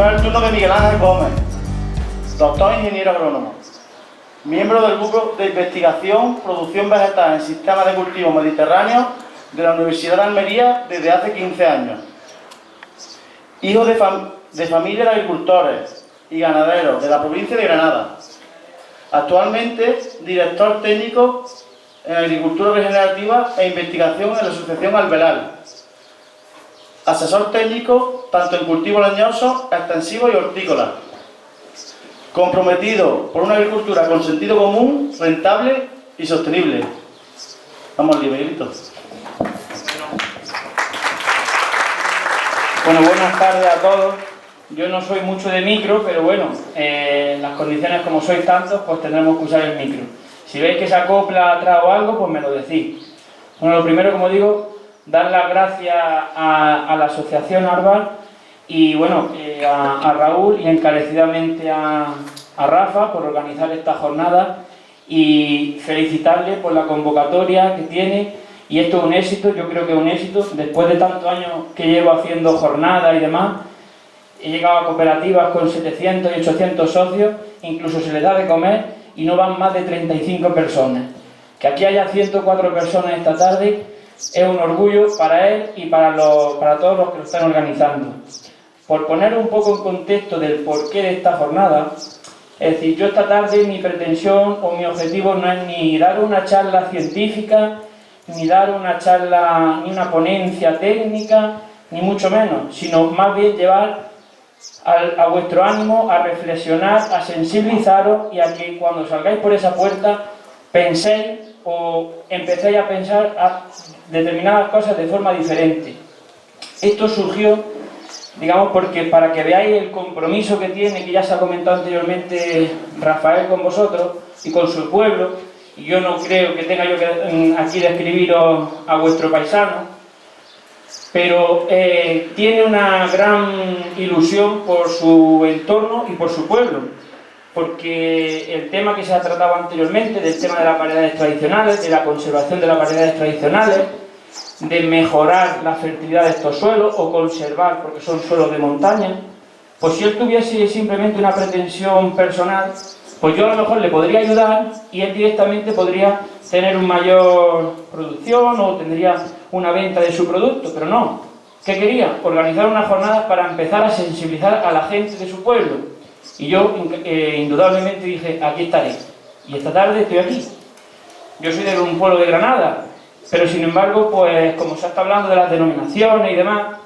Tenemos el turno de Miguel Ángel Gómez, doctor ingeniero agrónomo, miembro del Grupo de Investigación Producción Vegetal en Sistemas de Cultivo Mediterráneo de la Universidad de Almería desde hace 15 años. Hijo de familia de agricultores y ganaderos de la provincia de Granada. Actualmente, director técnico en Agricultura Regenerativa e Investigación en la Asociación Alvelar. Asesor técnico tanto en cultivo leñoso, extensivo y hortícola. Comprometido por una agricultura con sentido común, rentable y sostenible. Vamos al Miguelito. Bueno, buenas tardes a todos. Yo no soy mucho de micro, pero bueno, las condiciones como sois tantos, pues tendremos que usar el micro. Si veis que se acopla atrás o algo, pues me lo decís. Bueno, lo primero, como digo, dar las gracias a la Asociación Arval y bueno, a Raúl y encarecidamente a Rafa por organizar esta jornada y felicitarle por la convocatoria que tiene. Y esto es un éxito, yo creo que es un éxito. Después de tantos años que llevo haciendo jornadas y demás, he llegado a cooperativas con 700 y 800 socios, incluso se les da de comer y no van más de 35 personas. Que aquí haya 104 personas esta tarde es un orgullo para él y para todos los que lo están organizando. Por poner un poco en contexto del porqué de esta jornada, es decir, yo esta tarde mi pretensión o mi objetivo no es ni dar una charla científica, ni dar una charla, ni una ponencia técnica, ni mucho menos, sino más bien llevar a vuestro ánimo a reflexionar, a sensibilizaros y a que cuando salgáis por esa puerta penséis o empecéis a pensar a determinadas cosas de forma diferente. Esto surgió, digamos, porque para que veáis el compromiso que tiene, que ya se ha comentado anteriormente Rafael con vosotros y con su pueblo, y yo no creo que tenga yo que aquí describiros a vuestro paisano, pero tiene una gran ilusión por su entorno y por su pueblo, porque el tema que se ha tratado anteriormente, del tema de las variedades tradicionales, de la conservación de las variedades tradicionales, de mejorar la fertilidad de estos suelos o conservar, porque son suelos de montaña, pues si él tuviese simplemente una pretensión personal, pues yo a lo mejor le podría ayudar y él directamente podría tener una mayor producción o tendría una venta de su producto, pero no. ¿Qué quería? Organizar unas jornadas para empezar a sensibilizar a la gente de su pueblo. Y yo indudablemente dije, aquí estaré. Y esta tarde estoy aquí. Yo soy de un pueblo de Granada, pero sin embargo, pues como se está hablando de las denominaciones y demás,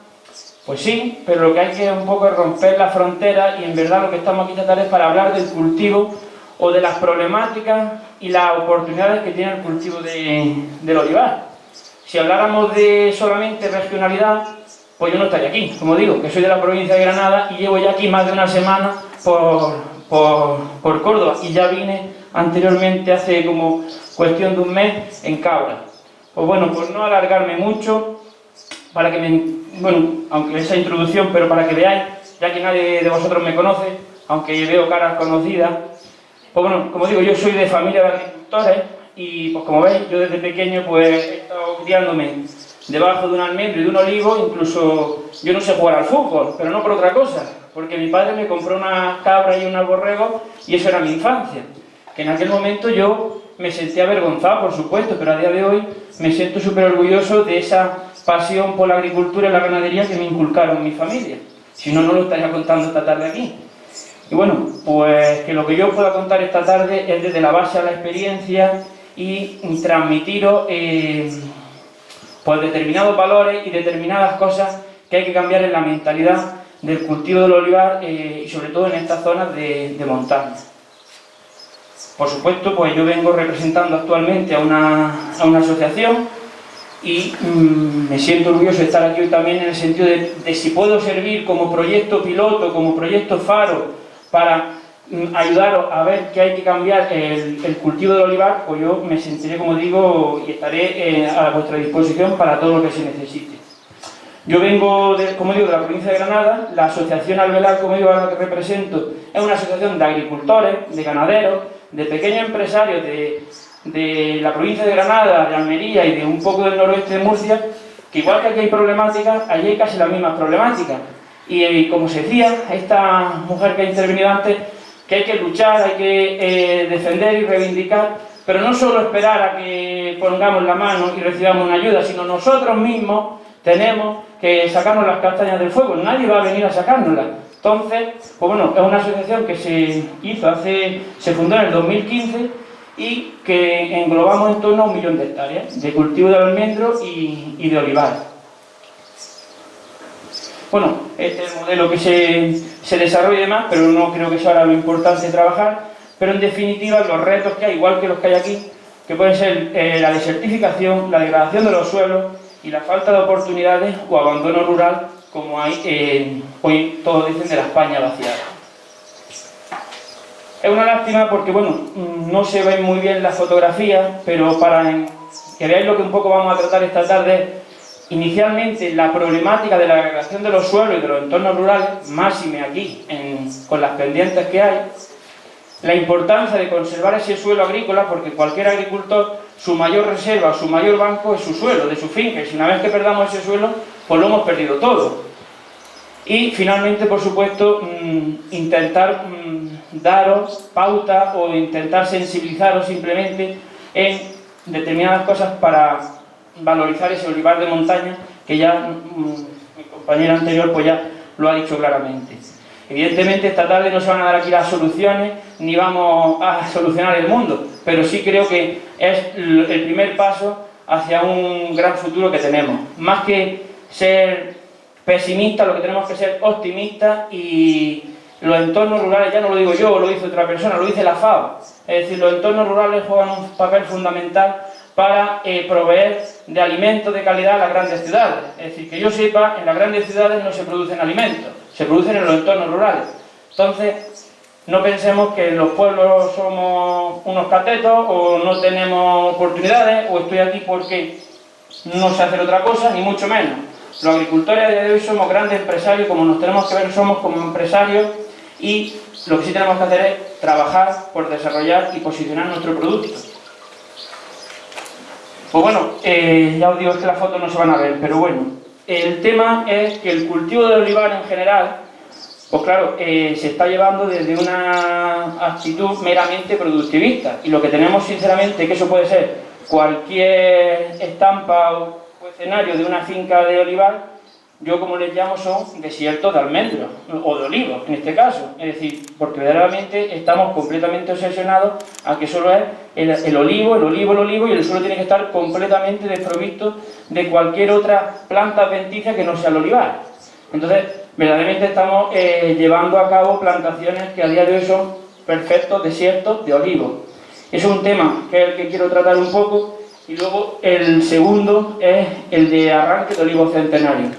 pues sí, pero lo que hay que un poco es romper las fronteras y en verdad lo que estamos aquí esta tarde es para hablar del cultivo o de las problemáticas y las oportunidades que tiene el cultivo del olivar. Si habláramos de solamente regionalidad, pues yo no estaría aquí, como digo, que soy de la provincia de Granada y llevo ya aquí más de una semana por Córdoba y ya vine anteriormente hace como cuestión de un mes en Cabra. Pues bueno, por no alargarme mucho, para que aunque esa introducción, pero para que veáis, ya que nadie de vosotros me conoce, aunque veo caras conocidas, pues bueno, como digo, yo soy de familia de agricultores y pues como veis, yo desde pequeño pues he estado criándome debajo de un almendro y de un olivo, incluso yo no sé jugar al fútbol, pero no por otra cosa, porque mi padre me compró una cabra y unos borregos y eso era mi infancia, que en aquel momento yo me sentía avergonzado, por supuesto, pero a día de hoy me siento súper orgulloso de esa pasión por la agricultura y la ganadería que me inculcaron mi familia, si no, no lo estaría contando esta tarde aquí. Y bueno, pues que lo que yo pueda contar esta tarde es desde la base a la experiencia y transmitiros pues determinados valores y determinadas cosas que hay que cambiar en la mentalidad del cultivo del olivar y sobre todo en estas zonas de montaña. Por supuesto, pues yo vengo representando actualmente a una asociación y me siento orgulloso de estar aquí hoy también en el sentido de si puedo servir como proyecto piloto, como proyecto faro para ayudaros a ver que hay que cambiar el cultivo del olivar, pues yo me sentiré, como digo, y estaré a vuestra disposición para todo lo que se necesite. Yo vengo, como digo, de la provincia de Granada. La asociación Alvelar, como digo, a la que represento, es una asociación de agricultores, de ganaderos, de pequeños empresarios de la provincia de Granada, de Almería y de un poco del noroeste de Murcia, que igual que aquí hay problemáticas, allí hay casi las mismas problemáticas. Y como se decía, esta mujer que ha intervenido antes, que hay que luchar, hay que defender y reivindicar, pero no solo esperar a que pongamos la mano y recibamos una ayuda, sino nosotros mismos tenemos que sacarnos las castañas del fuego, nadie va a venir a sacárnoslas. Entonces, pues bueno, es una asociación que se fundó en el 2015 y que englobamos en torno a 1 millón de hectáreas de cultivo de almendros y de olivar. Bueno, este es el modelo que se desarrolla y demás, pero no creo que sea ahora lo importante trabajar, pero en definitiva los retos que hay, igual que los que hay aquí, que pueden ser la desertificación, la degradación de los suelos y la falta de oportunidades o abandono rural, como hay hoy todos dicen de la España vaciada. Es una lástima porque, bueno, no se ven muy bien las fotografías, pero para que veáis lo que un poco vamos a tratar esta tarde, inicialmente la problemática de la degradación de los suelos y de los entornos rurales, máxime aquí, con las pendientes que hay, la importancia de conservar ese suelo agrícola, porque cualquier agricultor, su mayor reserva, su mayor banco es su suelo, de su finca, y si una vez que perdamos ese suelo, pues lo hemos perdido todo. Y finalmente, por supuesto, intentar daros pauta o intentar sensibilizaros simplemente en determinadas cosas para valorizar ese olivar de montaña que ya mi compañera anterior pues ya lo ha dicho claramente. Evidentemente esta tarde no se van a dar aquí las soluciones ni vamos a solucionar el mundo, pero sí creo que es el primer paso hacia un gran futuro que tenemos. Más que ser pesimistas, lo que tenemos que ser optimistas, y los entornos rurales, ya no lo digo yo, lo dice otra persona, lo dice la FAO. Es decir, los entornos rurales juegan un papel fundamental para proveer de alimentos de calidad a las grandes ciudades. Es decir, que yo sepa, en las grandes ciudades no se producen alimentos, se producen en los entornos rurales. Entonces, no pensemos que en los pueblos somos unos catetos o no tenemos oportunidades o estoy aquí porque no sé hacer otra cosa, ni mucho menos. Los agricultores a día de hoy somos grandes empresarios, como nos tenemos que ver somos como empresarios, y lo que sí tenemos que hacer es trabajar por desarrollar y posicionar nuestro producto. Pues bueno, ya os digo, es que las fotos no se van a ver, pero bueno, el tema es que el cultivo de olivar en general, pues claro, se está llevando desde una actitud meramente productivista, y lo que tenemos sinceramente, que eso puede ser cualquier estampa o escenario de una finca de olivar, yo como les llamo son desiertos de almendros, o de olivos en este caso, es decir, porque verdaderamente estamos completamente obsesionados a que solo es el olivo, y el suelo tiene que estar completamente desprovisto de cualquier otra planta adventicia que no sea el olivar. Entonces, verdaderamente estamos llevando a cabo plantaciones que a día de hoy son perfectos desiertos de olivos. Eso es un tema que es el que quiero tratar un poco, y luego el segundo es el de arranque de olivos centenarios.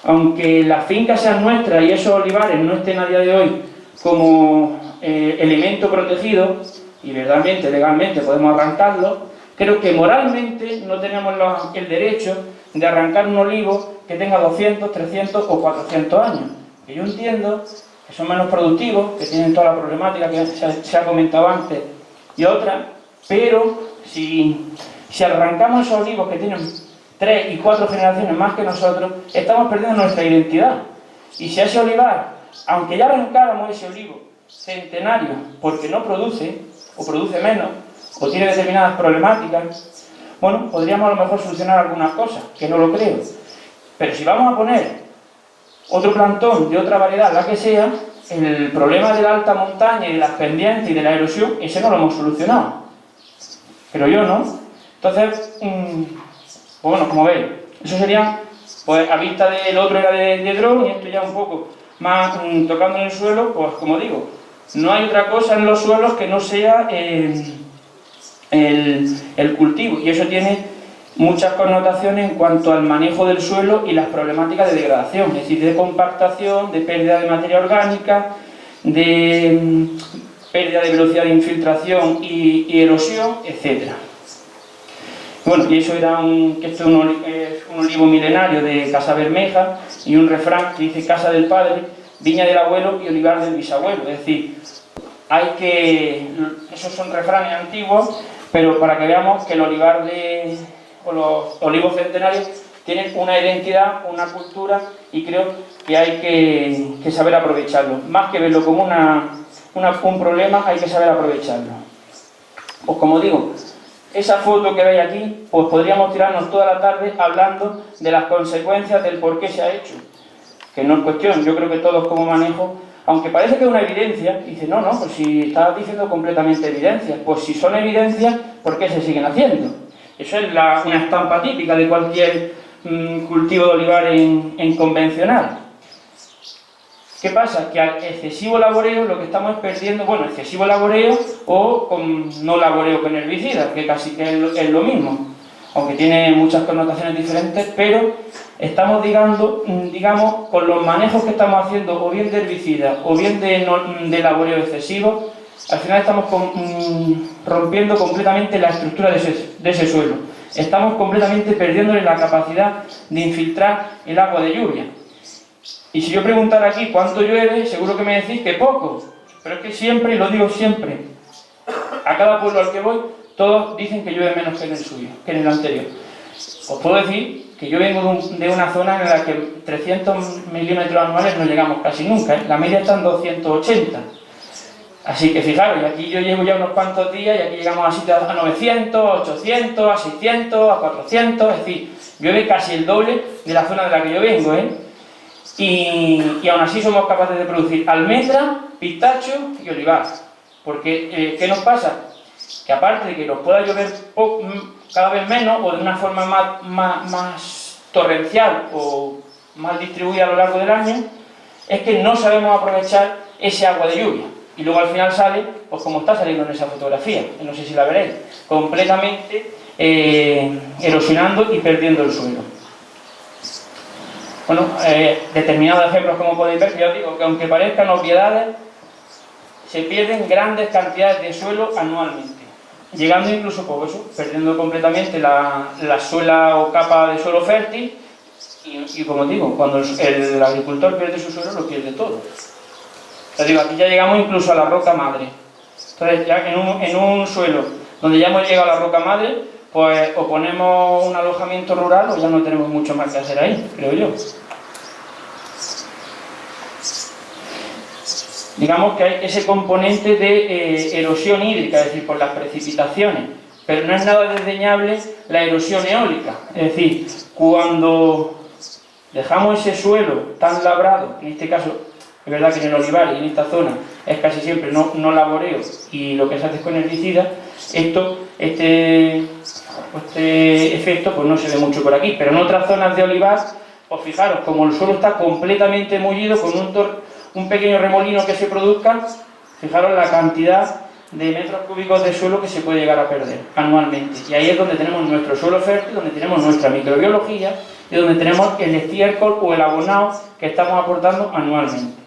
Aunque las fincas sean nuestras y esos olivares no estén a día de hoy como elemento protegido, y verdaderamente, legalmente podemos arrancarlos, creo que moralmente no tenemos el derecho de arrancar un olivo que tenga 200, 300 o 400 años. Que yo entiendo que son menos productivos, que tienen toda la problemática que se ha comentado antes y otras, pero si arrancamos esos olivos que tienen 3 y 4 generaciones más que nosotros, estamos perdiendo nuestra identidad. Y si a ese olivar, aunque ya arrancáramos ese olivo centenario porque no produce, o produce menos, o tiene determinadas problemáticas, bueno, podríamos a lo mejor solucionar algunas cosas, que no lo creo. Pero si vamos a poner otro plantón de otra variedad, la que sea, el problema de la alta montaña y de las pendientes y de la erosión, ese no lo hemos solucionado. Pero yo no. Entonces, pues bueno, como veis, eso sería, pues a vista del otro era de dron, y esto ya un poco más tocando en el suelo, pues como digo, no hay otra cosa en los suelos que no sea el cultivo, y eso tiene muchas connotaciones en cuanto al manejo del suelo y las problemáticas de degradación, es decir, de compactación, de pérdida de materia orgánica, de pérdida de velocidad de infiltración y erosión, etc. Bueno, y eso era esto es un olivo milenario de Casa Bermeja, y un refrán que dice: casa del padre, viña del abuelo y olivar del bisabuelo. Es decir, esos son refranes antiguos, pero para que veamos que el olivar o los olivos centenarios tienen una identidad, una cultura, y creo que hay que saber aprovecharlo. Más que verlo como un problema, hay que saber aprovecharlo. Pues como digo, esa foto que veis aquí, pues podríamos tirarnos toda la tarde hablando de las consecuencias, del por qué se ha hecho. Que no es cuestión, yo creo que todos como manejo, aunque parece que es una evidencia, dice, no, pues si estás diciendo completamente evidencias, pues si son evidencias, ¿por qué se siguen haciendo? Eso es una estampa típica de cualquier cultivo de olivar en convencional. ¿Qué pasa? Que al excesivo laboreo lo que estamos perdiendo, bueno, excesivo laboreo o con no laboreo con herbicidas, que casi que es lo mismo, aunque tiene muchas connotaciones diferentes, pero estamos, digamos, con los manejos que estamos haciendo, o bien de herbicidas, o bien de laboreo excesivo, al final estamos rompiendo completamente la estructura de ese suelo. Estamos completamente perdiéndole la capacidad de infiltrar el agua de lluvia. Y si yo preguntara aquí cuánto llueve, seguro que me decís que poco. Pero es que siempre, y lo digo siempre, a cada pueblo al que voy, todos dicen que llueve menos que en el suyo, que en el anterior. Os puedo decir que yo vengo de una zona en la que 300 milímetros anuales no llegamos casi nunca, ¿eh? La media está en 280. Así que fijaros, y aquí yo llevo ya unos cuantos días y aquí llegamos a sitios a 900, a 800, a 600, a 400, es decir, llueve casi el doble de la zona de la que yo vengo, ¿eh? Y aún así somos capaces de producir almendra, pistacho y olivar. Porque, ¿qué nos pasa? Que aparte de que nos pueda llover cada vez menos o de una forma más torrencial o más distribuida a lo largo del año, es que no sabemos aprovechar ese agua de lluvia. Y luego al final sale, pues como está saliendo en esa fotografía, no sé si la veréis, completamente erosionando y perdiendo el suelo. Bueno, determinados ejemplos como podéis ver, que ya os digo que aunque parezcan obviedades, se pierden grandes cantidades de suelo anualmente, llegando incluso, pues eso, perdiendo completamente la suela o capa de suelo fértil, y como digo, cuando el agricultor pierde su suelo, lo pierde todo. Os digo, aquí ya llegamos incluso a la roca madre. Entonces, ya en un suelo donde ya hemos llegado a la roca madre, pues o ponemos un alojamiento rural o ya no tenemos mucho más que hacer ahí, creo yo. Digamos que hay ese componente de erosión hídrica, es decir, por las precipitaciones, pero no es nada desdeñable la erosión eólica. Es decir, cuando dejamos ese suelo tan labrado, en este caso, es verdad que en el olivar y en esta zona es casi siempre no laboreo y lo que se hace es con herbicidas, este efecto pues no se ve mucho por aquí, pero en otras zonas de olivar, pues fijaros, como el suelo está completamente mullido con un pequeño remolino que se produzca, fijaros la cantidad de metros cúbicos de suelo que se puede llegar a perder anualmente. Y ahí es donde tenemos nuestro suelo fértil, donde tenemos nuestra microbiología y donde tenemos el estiércol o el abonado que estamos aportando anualmente.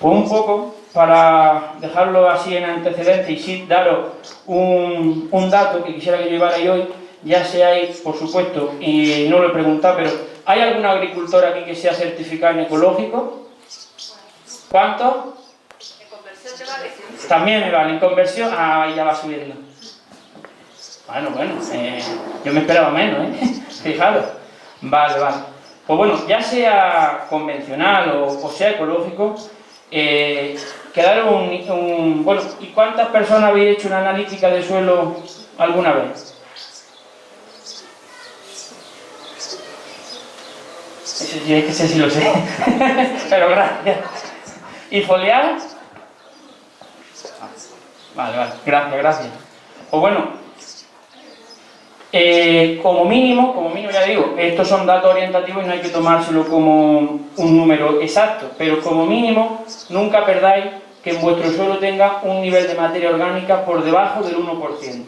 Pues un poco, para dejarlo así en antecedente y sí daros un dato que quisiera que llevarais hoy, ya seáis, por supuesto, y no lo he preguntado, pero ¿hay algún agricultor aquí que sea certificado en ecológico? ¿Cuántos? ¿En conversión te vale? También me vale, en conversión, ahí ya va subiendo. Bueno, yo me esperaba menos, ¿eh? Fijaros. Vale. Pues bueno, ya sea convencional o sea ecológico, quedaron bueno, ¿y cuántas personas habéis hecho una analítica de suelo alguna vez? Ese sí lo sé. Pero gracias. ¿Y foliar? Vale, gracias. Pues bueno, como mínimo ya digo, estos son datos orientativos y no hay que tomárselo como un número exacto, pero como mínimo nunca perdáis que en vuestro suelo tenga un nivel de materia orgánica por debajo del 1%.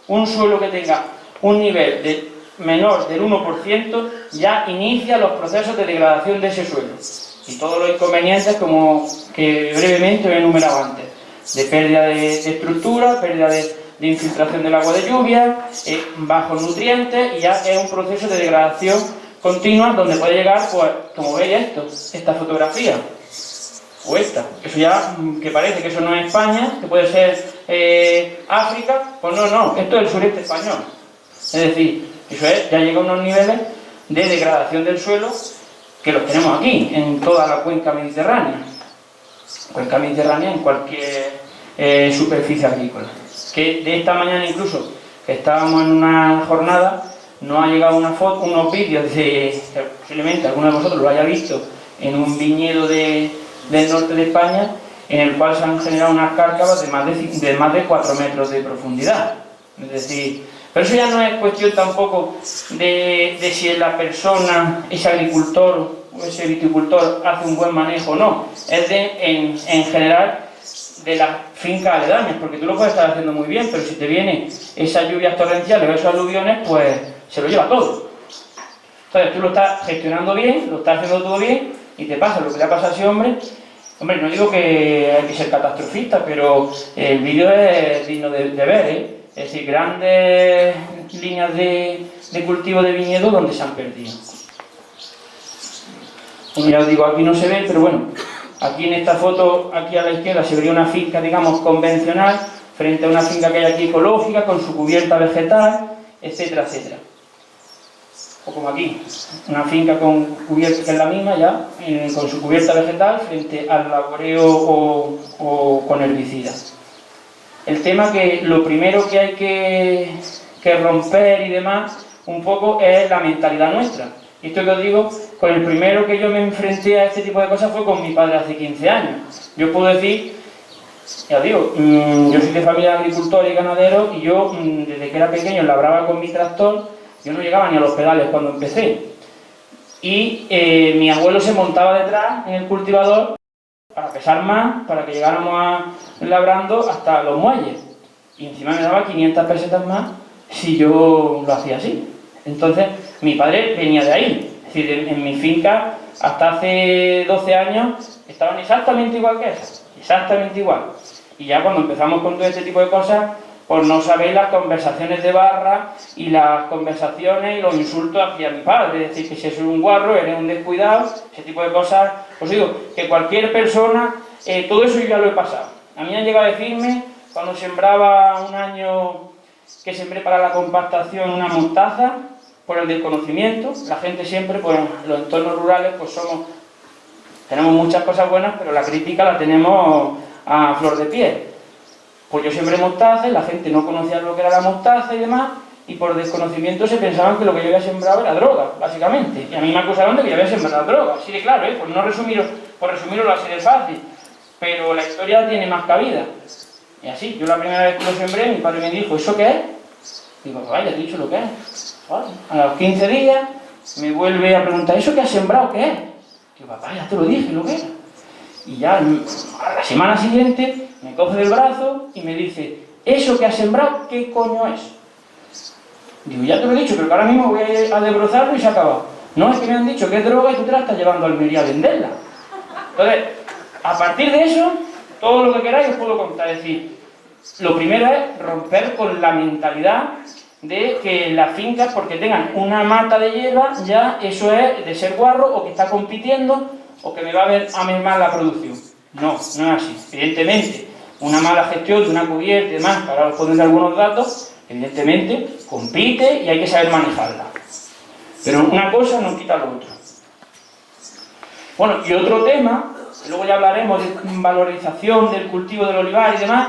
Un suelo que tenga un nivel menor del 1% ya inicia los procesos de degradación de ese suelo y todos los inconvenientes como que brevemente he enumerado antes, de pérdida de estructura, pérdida de infiltración del agua de lluvia, bajos nutrientes, y ya es un proceso de degradación continua donde puede llegar, pues, como veis esta fotografía, o esta, eso ya que parece que eso no es España, que puede ser África, pues no, esto es el sureste español. Es decir, Eso es, ya llega a unos niveles de degradación del suelo que los tenemos aquí, en toda la cuenca mediterránea. Cuenca mediterránea en cualquier superficie agrícola. Que de esta mañana incluso, que estábamos en una jornada, nos ha llegado una foto, unos vídeos de, que posiblemente alguno de vosotros lo haya visto, en un viñedo del norte de España, en el cual se han generado unas cárcavas de más de 4 metros de profundidad. Es decir, pero eso ya no es cuestión tampoco de si la persona, ese agricultor o ese viticultor hace un buen manejo o no. Es en general de las fincas aledañas, porque tú lo puedes estar haciendo muy bien, pero si te vienen esas lluvias torrenciales o esos aluviones, pues se lo lleva todo. Entonces tú lo estás gestionando bien, lo estás haciendo todo bien, y te pasa lo que le ha pasado a ese hombre. Hombre, no digo que hay que ser catastrofista, pero el vídeo es digno de ver, ¿eh? Es decir, grandes líneas de cultivo de viñedo donde se han perdido. Como ya os digo, aquí no se ve, pero bueno, aquí en esta foto, aquí a la izquierda, se vería una finca, digamos, convencional, frente a una finca que hay aquí ecológica, con su cubierta vegetal, etcétera, etcétera. O como aquí, una finca con cubierta, que es la misma ya, con su cubierta vegetal, frente al laboreo o con herbicidas. El tema que lo primero que hay que romper y demás, un poco, es la mentalidad nuestra. Y esto que os digo, con el primero que yo me enfrenté a este tipo de cosas fue con mi padre hace 15 años. Yo puedo decir, ya os digo, yo soy de familia de agricultores y ganaderos, y yo, desde que era pequeño, labraba con mi tractor. Yo no llegaba ni a los pedales cuando empecé. Y mi abuelo se montaba detrás en el cultivador para pesar más, para que llegáramos labrando hasta los muelles. Y encima me daba 500 pesetas más si yo lo hacía así. Entonces, mi padre venía de ahí. Es decir, en mi finca, hasta hace 12 años, estaban exactamente igual que esas. Exactamente igual. Y ya cuando empezamos con todo este tipo de cosas, por no saber las conversaciones de barra y las conversaciones y los insultos hacia mi padre, es decir, que si es un guarro, eres un descuidado, ese tipo de cosas. Os digo, que cualquier persona, todo eso yo ya lo he pasado. A mí han llegado a decirme, cuando sembraba un año que sembré para la compactación una mostaza, por el desconocimiento, la gente siempre, pues en los entornos rurales, pues tenemos muchas cosas buenas, pero la crítica la tenemos a flor de piel. Pues yo sembré mostaza y la gente no conocía lo que era la mostaza y demás, y por desconocimiento se pensaban que lo que yo había sembrado era droga, básicamente. Y a mí me acusaron de que yo había sembrado droga, así de claro, por no resumirlo así de fácil. Pero la historia tiene más cabida. Y así, yo la primera vez que lo sembré, mi padre me dijo, ¿eso qué es? Digo, vaya, te he dicho lo que es. Vale. A los 15 días me vuelve a preguntar, ¿eso que has sembrado qué es? Digo, papá, ya te lo dije lo que era. Y ya a la semana siguiente me coge del brazo y me dice, ¿eso que has sembrado qué coño es? Digo, ya te lo he dicho, pero que ahora mismo voy a desbrozarlo y se ha acabado. No, es que me han dicho que es droga y tú te la estás llevando a Almería a venderla. Entonces, a partir de eso, todo lo que queráis os puedo contar. Es decir, lo primero es romper con la mentalidad de que las fincas, porque tengan una mata de hierba, ya eso es de ser guarro o que está compitiendo o que me va a mermar la producción. No, no es así. Evidentemente, una mala gestión de una cubierta y demás, que ahora os pondré algunos datos, evidentemente compite y hay que saber manejarla. Pero una cosa no quita lo otro. Bueno, y otro tema, luego ya hablaremos de valorización del cultivo del olivar y demás,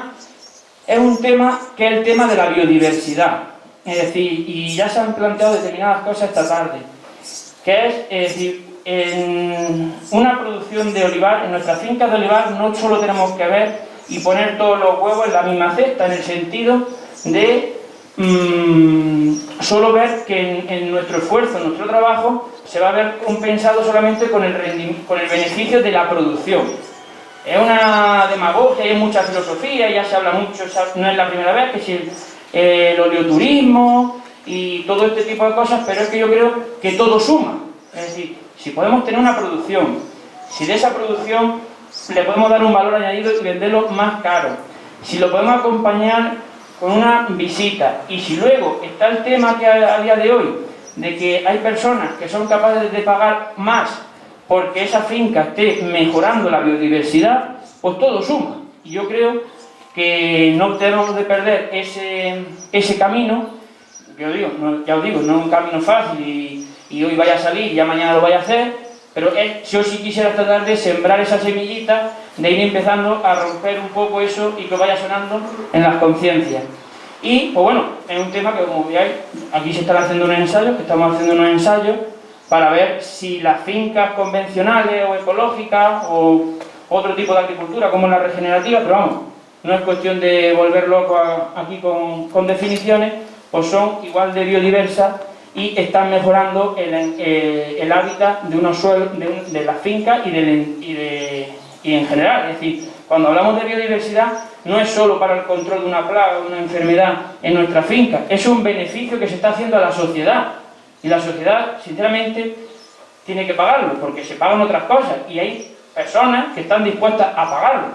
es un tema que es el tema de la biodiversidad. Es decir, y ya se han planteado determinadas cosas esta tarde, que es decir, en una producción de olivar, en nuestras fincas de olivar no solo tenemos que ver y poner todos los huevos en la misma cesta, en el sentido de solo ver que en nuestro esfuerzo, en nuestro trabajo, se va a ver compensado solamente con el beneficio de la producción. Es una demagogia, hay mucha filosofía, ya se habla mucho, no es la primera vez, que si el oleoturismo y todo este tipo de cosas, pero es que yo creo que todo suma. Es decir, si podemos tener una producción, si de esa producción le podemos dar un valor añadido y venderlo más caro, si lo podemos acompañar con una visita, y si luego está el tema que a día de hoy, de que hay personas que son capaces de pagar más porque esa finca esté mejorando la biodiversidad, pues todo suma. Y yo creo que no tenemos de perder ese camino, ya os digo, no es un camino fácil y hoy vaya a salir y ya mañana lo vaya a hacer, pero yo sí quisiera tratar de sembrar esa semillita, de ir empezando a romper un poco eso y que vaya sonando en las conciencias. Y, pues bueno, es un tema que, como veáis, aquí se están haciendo unos ensayos, para ver si las fincas convencionales o ecológicas o otro tipo de agricultura, como la regenerativa, pero vamos, no es cuestión de volver loco aquí con definiciones, pues son igual de biodiversas y están mejorando el hábitat de unos suelos, de las fincas y en general. Es decir, cuando hablamos de biodiversidad, no es solo para el control de una plaga o de una enfermedad en nuestra finca, es un beneficio que se está haciendo a la sociedad. Y la sociedad, sinceramente, tiene que pagarlo, porque se pagan otras cosas, y hay personas que están dispuestas a pagarlo.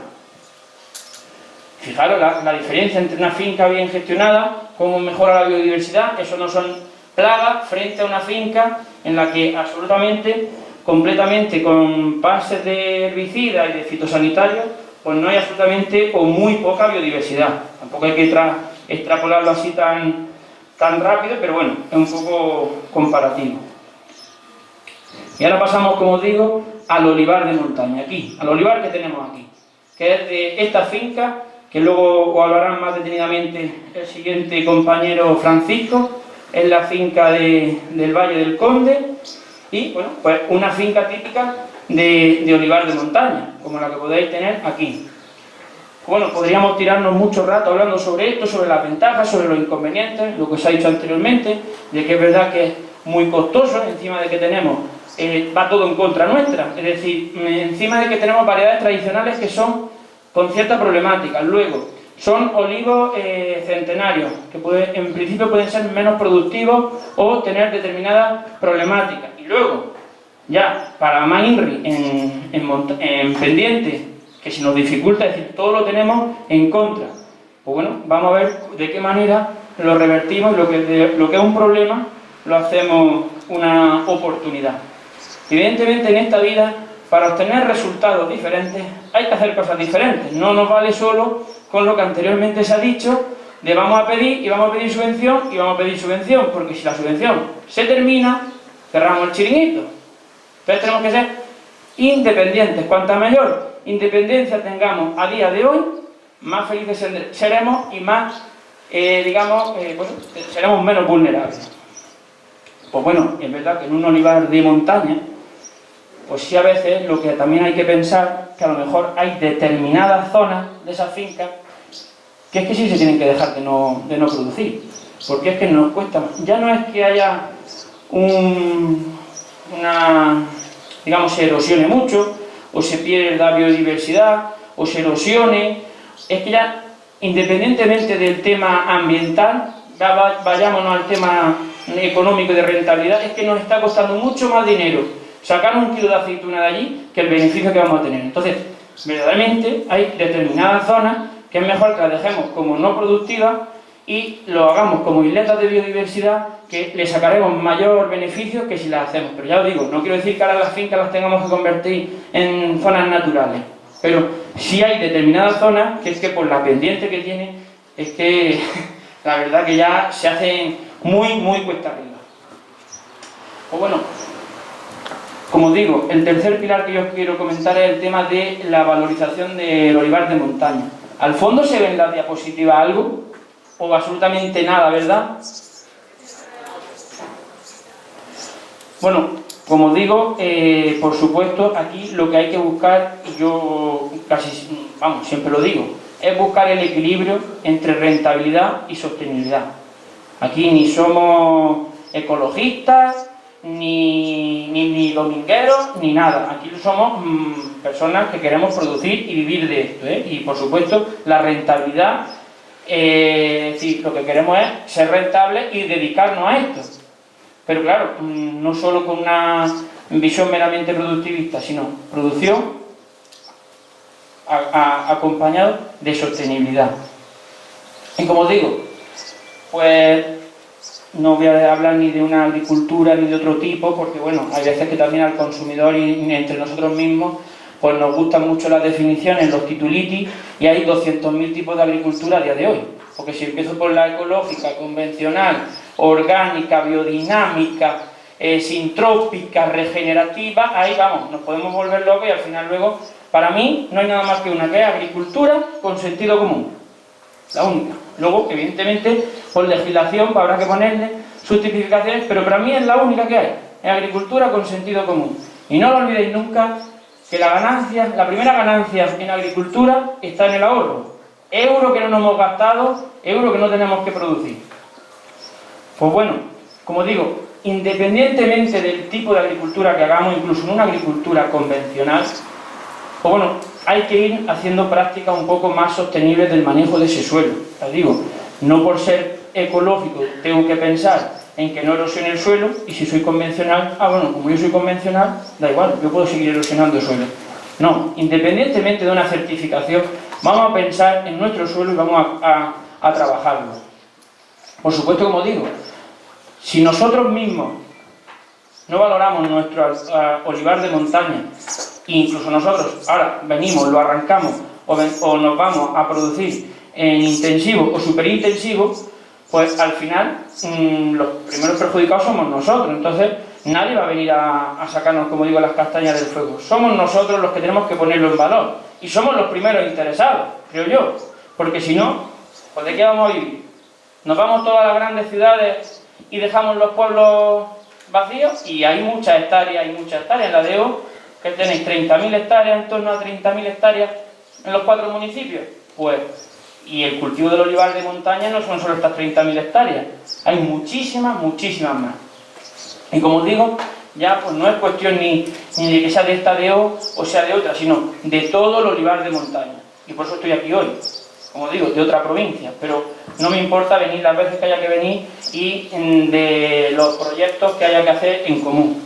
Fijaros la diferencia entre una finca bien gestionada, cómo mejora la biodiversidad. Eso no son plagas frente a una finca en la que absolutamente, completamente con pases de herbicidas y de fitosanitarios, pues no hay absolutamente o muy poca biodiversidad. Tampoco hay que extrapolarlo así tan rápido, pero bueno, es un poco comparativo. Y ahora pasamos, como os digo, al olivar de montaña, al olivar que tenemos aquí, que es de esta finca, que luego os hablarán más detenidamente el siguiente compañero Francisco. Es la finca del Valle del Conde, y bueno, pues una finca típica de olivar de montaña, como la que podéis tener aquí. Bueno, podríamos tirarnos mucho rato hablando sobre esto, sobre las ventajas, sobre los inconvenientes, lo que os he dicho anteriormente, de que es verdad que es muy costoso, encima de que tenemos, va todo en contra nuestra, es decir, encima de que tenemos variedades tradicionales que son con cierta problemática. Luego, son olivos centenarios, que en principio pueden ser menos productivos o tener determinadas problemáticas. Y luego, ya para más INRI en pendiente, que se nos dificulta, es decir, todo lo tenemos en contra. Pues bueno, vamos a ver de qué manera lo revertimos, lo que es un problema lo hacemos una oportunidad. Evidentemente, en esta vida, para obtener resultados diferentes, hay que hacer cosas diferentes. No nos vale solo con lo que anteriormente se ha dicho, de vamos a pedir y vamos a pedir subvención y vamos a pedir subvención, porque si la subvención se termina, cerramos el chiringuito. Entonces tenemos que ser independientes. Cuanta mayor independencia tengamos a día de hoy, más felices seremos y más, seremos menos vulnerables. Pues bueno, es verdad que en un olivar de montaña, pues sí, a veces lo que también hay que pensar, que a lo mejor hay determinadas zonas de esa finca que es que sí se tienen que dejar de no producir, porque es que nos cuesta más. Ya no es que haya se erosione mucho, o se pierda biodiversidad, o se erosione, es que ya, independientemente del tema ambiental, vayámonos al tema económico de rentabilidad, es que nos está costando mucho más dinero sacar un kilo de aceituna de allí que el beneficio que vamos a tener. Entonces, verdaderamente hay determinadas zonas que es mejor que las dejemos como no productivas y lo hagamos como isletas de biodiversidad, que le sacaremos mayor beneficio que si las hacemos. Pero ya os digo, no quiero decir que ahora las fincas las tengamos que convertir en zonas naturales, pero sí hay determinadas zonas que es que por la pendiente que tiene, es que la verdad que ya se hacen muy, muy cuesta arriba. Pues bueno, como os digo, el tercer pilar que yo os quiero comentar es el tema de la valorización del olivar de montaña. Al fondo se ve en la diapositiva algo, o absolutamente nada, ¿verdad? Bueno, como os digo, por supuesto, aquí lo que hay que buscar, y yo siempre lo digo, es buscar el equilibrio entre rentabilidad y sostenibilidad. Aquí ni somos ecologistas, ni domingueros, ni nada. Aquí somos personas que queremos producir y vivir de esto, y por supuesto la rentabilidad, es decir, lo que queremos es ser rentables y dedicarnos a esto. Pero claro, no solo con una visión meramente productivista, sino producción acompañado de sostenibilidad. Y como os digo, pues no voy a hablar ni de una agricultura ni de otro tipo, porque bueno, hay veces que también al consumidor y entre nosotros mismos pues nos gustan mucho las definiciones, los titulitis, y hay 200.000 tipos de agricultura a día de hoy. Porque si empiezo por la ecológica, convencional, orgánica, biodinámica, sintrópica, regenerativa, ahí vamos, nos podemos volver locos y al final luego, para mí, no hay nada más que una, que es agricultura con sentido común. La única. Luego, evidentemente, por legislación pues habrá que ponerle sus tipificaciones, pero para mí es la única que hay. Es agricultura con sentido común. Y no lo olvidéis nunca que la primera ganancia en agricultura está en el ahorro. Euro que no nos hemos gastado, euro que no tenemos que producir. Pues bueno, como digo, independientemente del tipo de agricultura que hagamos, incluso en una agricultura convencional, pues bueno, hay que ir haciendo prácticas un poco más sostenibles del manejo de ese suelo. Os digo, no por ser ecológico tengo que pensar en que no erosione el suelo, y si soy convencional, bueno, como yo soy convencional, da igual, yo puedo seguir erosionando el suelo. No, independientemente de una certificación, vamos a pensar en nuestro suelo y vamos a trabajarlo. Por supuesto, como digo, si nosotros mismos no valoramos nuestro olivar de montaña, e incluso nosotros ahora venimos, lo arrancamos o nos vamos a producir en intensivo o superintensivo, pues al final los primeros perjudicados somos nosotros. Entonces nadie va a venir a sacarnos, como digo, las castañas del fuego. Somos nosotros los que tenemos que ponerlo en valor y somos los primeros interesados, creo yo, porque si no, pues ¿de qué vamos a vivir? Nos vamos todas las grandes ciudades y dejamos los pueblos vacíos, y hay muchas hectáreas. En la DEO, que tenéis 30.000 hectáreas, en torno a 30.000 hectáreas en los 4 municipios, pues, y el cultivo del olivar de montaña no son solo estas 30.000 hectáreas, hay muchísimas más. Y como os digo, ya pues no es cuestión ni de que sea de esta DEO o sea de otra, sino de todo el olivar de montaña. Y por eso estoy aquí hoy, como digo, de otra provincia, pero no me importa venir las veces que haya que venir y de los proyectos que haya que hacer en común.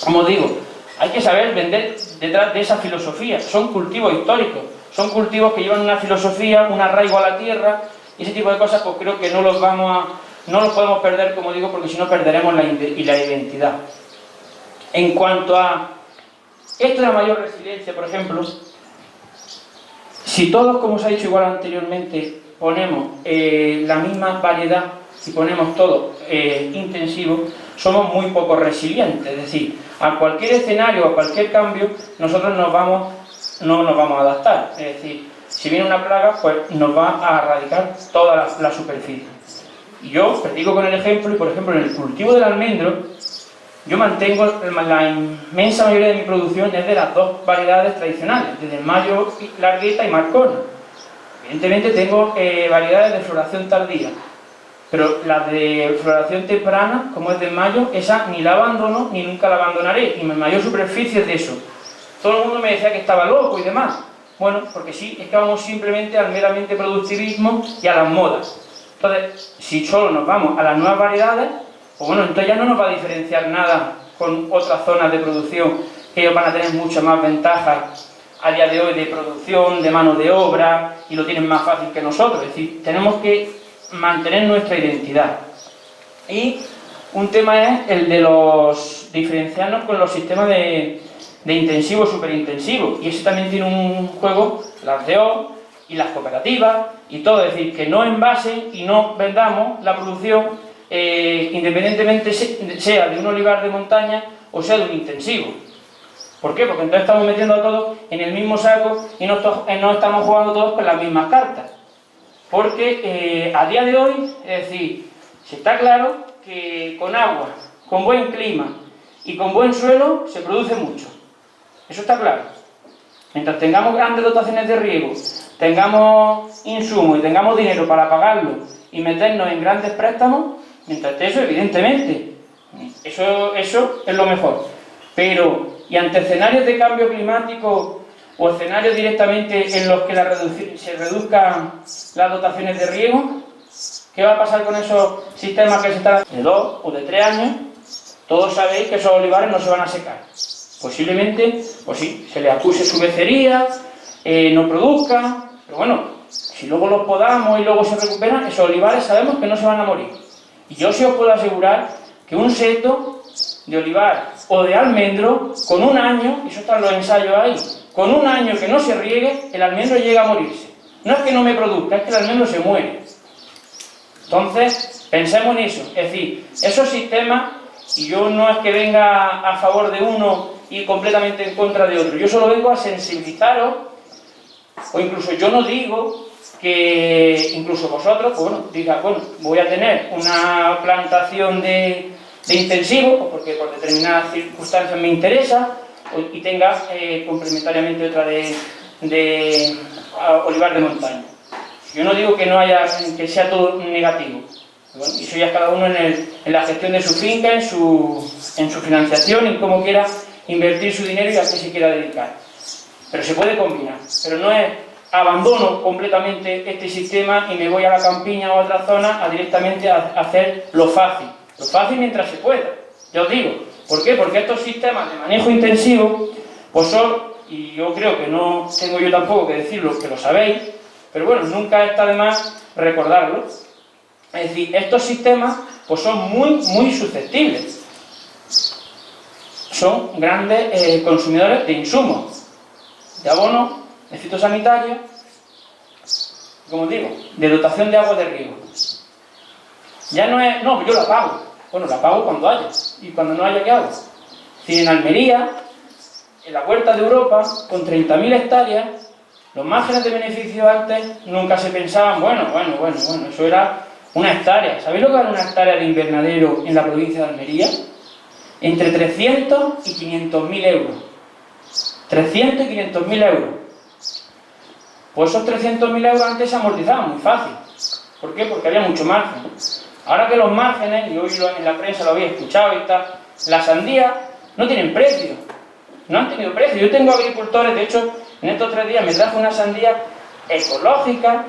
Como os digo, hay que saber vender detrás de esa filosofía. Son cultivos históricos, son cultivos que llevan una filosofía, un arraigo a la tierra, y ese tipo de cosas pues creo que no los podemos perder, como digo, porque si no perderemos la identidad. En cuanto a esto de la mayor resiliencia, por ejemplo, si todos, como os he dicho igual anteriormente, ponemos la misma variedad y ponemos todo intensivo, somos muy poco resilientes. Es decir, a cualquier escenario, a cualquier cambio, nosotros no nos vamos a adaptar. Es decir, si viene una plaga, pues nos va a erradicar toda la superficie. Y yo predico con el ejemplo, y por ejemplo en el cultivo del almendro, yo mantengo la inmensa mayoría de mi producción es de las 2 variedades tradicionales, desde Mayo, Largueta y Marcona. Evidentemente tengo variedades de floración tardía, pero las de floración temprana, como es del Mayo, esa ni la abandono ni nunca la abandonaré, y mi mayor superficie es de eso. Todo el mundo me decía que estaba loco y demás. Bueno, porque sí, es que vamos simplemente al meramente productivismo y a las modas. Entonces, si solo nos vamos a las nuevas variedades, pues bueno, entonces ya no nos va a diferenciar nada con otras zonas de producción que ellos van a tener muchas más ventajas a día de hoy de producción, de mano de obra, y lo tienen más fácil que nosotros. Es decir, tenemos que mantener nuestra identidad. Y un tema es el de diferenciarnos con los sistemas de intensivo, superintensivo, y ese también tiene un juego, las DO y las cooperativas y todo. Es decir, que no envasen y no vendamos la producción independientemente sea de un olivar de montaña o sea de un intensivo. ¿Por qué? Porque entonces estamos metiendo a todos en el mismo saco y no estamos jugando todos con las mismas cartas. Porque a día de hoy, es decir, se está claro que con agua, con buen clima y con buen suelo se produce mucho. Eso está claro. Mientras tengamos grandes dotaciones de riego, tengamos insumos y tengamos dinero para pagarlo y meternos en grandes préstamos, mientras eso, evidentemente, eso es lo mejor. Pero, y ante escenarios de cambio climático o escenarios directamente en los que se reduzcan las dotaciones de riego, ¿qué va a pasar con esos sistemas que se están de 2 o de 3 años? Todos sabéis que esos olivares no se van a secar. Posiblemente, pues sí, se les acuse su becería, no produzcan, pero bueno, si luego los podamos y luego se recuperan, esos olivares sabemos que no se van a morir. Y yo sí os puedo asegurar que un seto de olivar o de almendro, con un año, y eso están los ensayos ahí, con un año que no se riegue, el almendro llega a morirse. No es que no me produzca, es que el almendro se muere. Entonces, pensemos en eso. Es decir, esos sistemas, y yo no es que venga a favor de uno y completamente en contra de otro, yo solo vengo a sensibilizaros, o incluso yo no digo que incluso vosotros, pues bueno, diga, bueno, voy a tener una plantación de intensivos, pues porque por determinadas circunstancias me interesa, y tenga complementariamente otra de olivar de montaña. Yo no digo que no haya, que sea todo negativo. Bueno, y eso ya cada uno en la gestión de su finca, en su financiación, en cómo quiera invertir su dinero y a qué se quiera dedicar. Pero se puede combinar. Pero no es abandono completamente este sistema y me voy a la campiña o a otra zona directamente a hacer lo fácil. Lo fácil mientras se pueda. Ya os digo. ¿Por qué? Porque estos sistemas de manejo intensivo, pues son, y yo creo que no tengo yo tampoco que decirlo, que lo sabéis, pero bueno, nunca está de más recordarlo. Es decir, estos sistemas pues son muy susceptibles. Son grandes consumidores de insumos, de abono, de fitosanitarios, como digo, de dotación de agua de riego. Ya no es, no, yo la pago. Bueno, la pago cuando haya. Y cuando no haya, ¿qué hago? Si en Almería, en la Huerta de Europa, con 30.000 hectáreas, los márgenes de beneficio antes nunca se pensaban, bueno, eso era una hectárea. ¿Sabéis lo que era una hectárea de invernadero en la provincia de Almería? Entre 300 y 500.000 euros. 300 y 500.000 euros. Pues esos 300.000 euros antes se amortizaban muy fácil. ¿Por qué? Porque había mucho margen. Ahora que los márgenes, y hoy en la prensa lo había escuchado y tal, las sandías no tienen precio. No han tenido precio. Yo tengo agricultores, de hecho, en estos 3 días me trajo una sandía ecológica